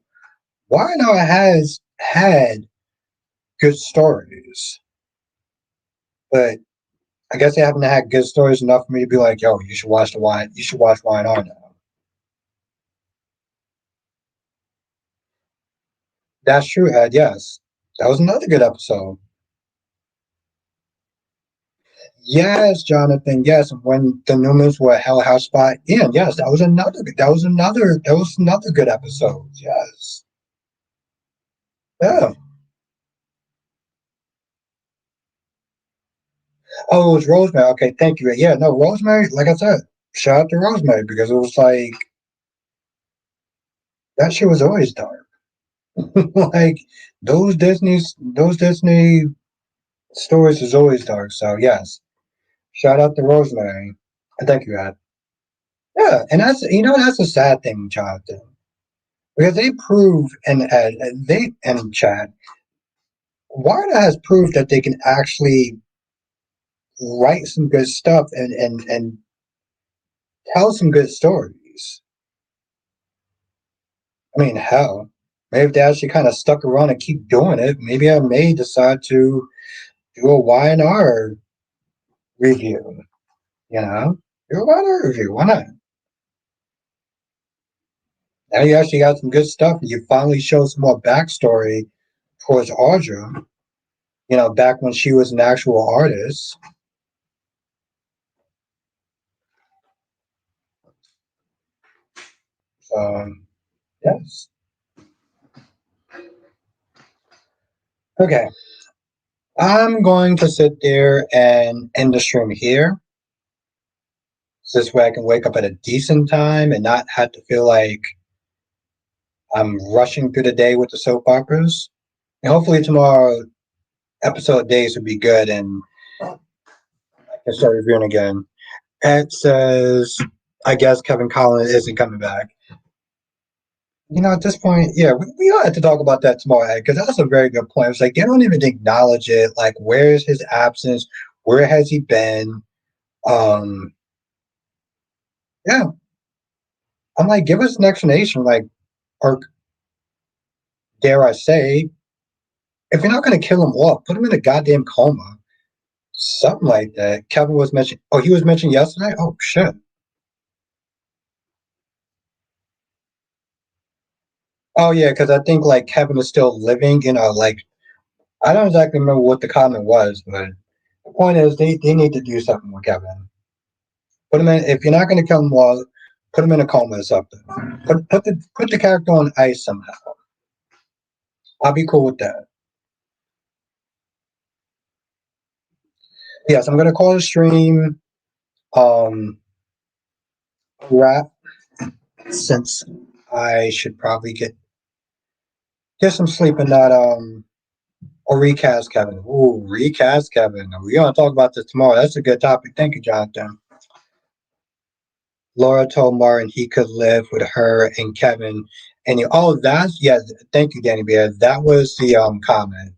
why not has had good stories, but I guess they haven't had good stories enough for me to be like, yo, you should watch the wine. You should watch Wine On now. That's true, Ed. Yes, that was another good episode. Yes, Jonathan. Yes, when the Newmans were at Hell House Spot in. Yes, that was another good episode. Yes. Yeah. Oh, it was Rosemary. Okay, thank you. Yeah, no, Rosemary. Like I said, shout out to Rosemary because it was like that shit was always dark. Like those Disney stories is always dark. So yes, shout out to Rosemary. And thank you, Ed. Yeah, and that's a sad thing, Jonathan, because they prove and they and Chad, Warner has proved that they can actually write some good stuff and tell some good stories. I mean, hell, maybe if they actually kind of stuck around and keep doing it, maybe I may decide to do a Y&R review. You know, do a Y&R review. Why not? Now you actually got some good stuff, and you finally show some more backstory towards Audra. You know, back when she was an actual artist. So yes. Okay, I'm going to sit there and end the stream here. So this way I can wake up at a decent time and not have to feel like I'm rushing through the day with the soap operas. And hopefully tomorrow episode days will be good and I can start reviewing again. Ed says, I guess Kevin Collins isn't coming back. You know, at this point, yeah, we all have to talk about that tomorrow, Ed, because that's a very good point. It's like they don't even acknowledge it. Like, where's his absence? Where has he been? Um, yeah, I'm like, give us an explanation, like, or dare I say, if you're not going to kill him off, put him in a goddamn coma. Something like that. Kevin was mentioned. Oh, he was mentioned yesterday? Oh, shit. Oh, yeah, because I think, like, Kevin is still living, like, I don't exactly remember what the comment was, but the point is they need to do something with Kevin. Put him in, if you're not going to kill him off, put him in a coma or something. Put the character on ice somehow. I'll be cool with that. Yes, I'm going to call the stream um, wrap since I should probably get some sleep and not or recast Kevin. Ooh, recast Kevin. We're gonna talk about this tomorrow. That's a good topic. Thank you, Jonathan. Laura told Martin he could live with her and Kevin. And oh, that's yeah. Thank you, Danny Bear. That was the comment.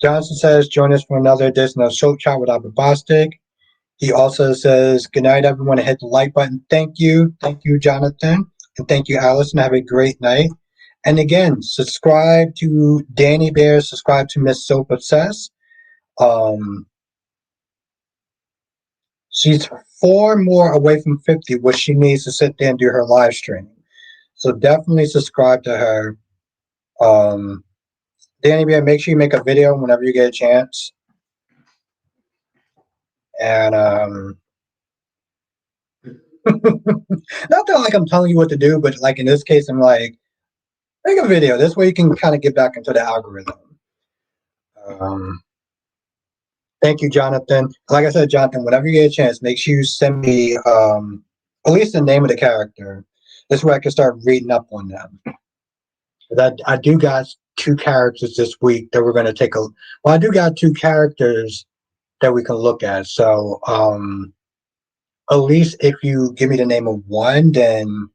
Johnson says, join us for another edition of Soap Chat with Albert Bostic. He also says, good night, everyone. Hit the like button. Thank you, Jonathan, and thank you, Allison. Have a great night. And again, subscribe to Danny Bear, subscribe to Miss Soap Obsessed. She's 4 more away from 50, which she needs to sit there and do her live streaming. So definitely subscribe to her. Danny Bear, make sure you make a video whenever you get a chance. And not that like I'm telling you what to do, but like in this case, I'm like, make a video. This way you can kind of get back into the algorithm. Um, Thank you, Jonathan. Like I said, Jonathan, whenever you get a chance, make sure you send me at least the name of the character. This way I can start reading up on them. I do got two characters this week that we're going to take a. Well, I do got two characters that we can look at. So, at least if you give me the name of one, then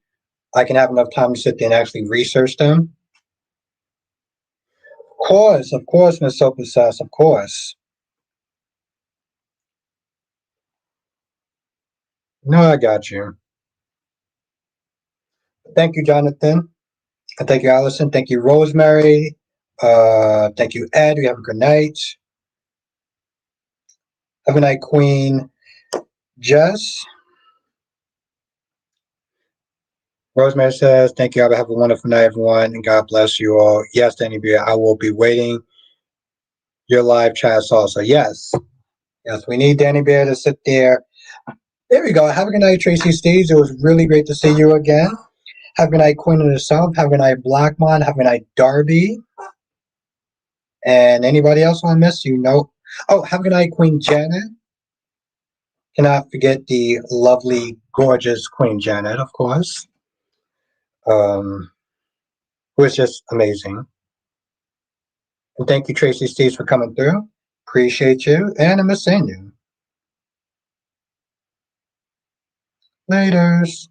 I can have enough time to sit there and actually research them. Of course, Miss So Possessed, of course. No, I got you. Thank you, Jonathan. And thank you, Allison. Thank you, Rosemary. Thank you, Ed. You have a good night. Have a night, Queen. Jess. Rosemary says, thank you. Have a wonderful night, everyone. And God bless you all. Yes, Danny B, I will be waiting your live chats also. Yes. Yes, we need Danny Bear to sit there. There we go. Have a good night, Tracy Steves. It was really great to see you again. Have a good night, Queen of the South. Have a good night, Blackmon. Have a good night, Darby. And anybody else I miss? You know. Oh, have a good night, Queen Janet. Cannot forget the lovely, gorgeous Queen Janet, of course. Who is just amazing. And thank you, Tracy Steves, for coming through. Appreciate you. And I miss seeing you. Laters.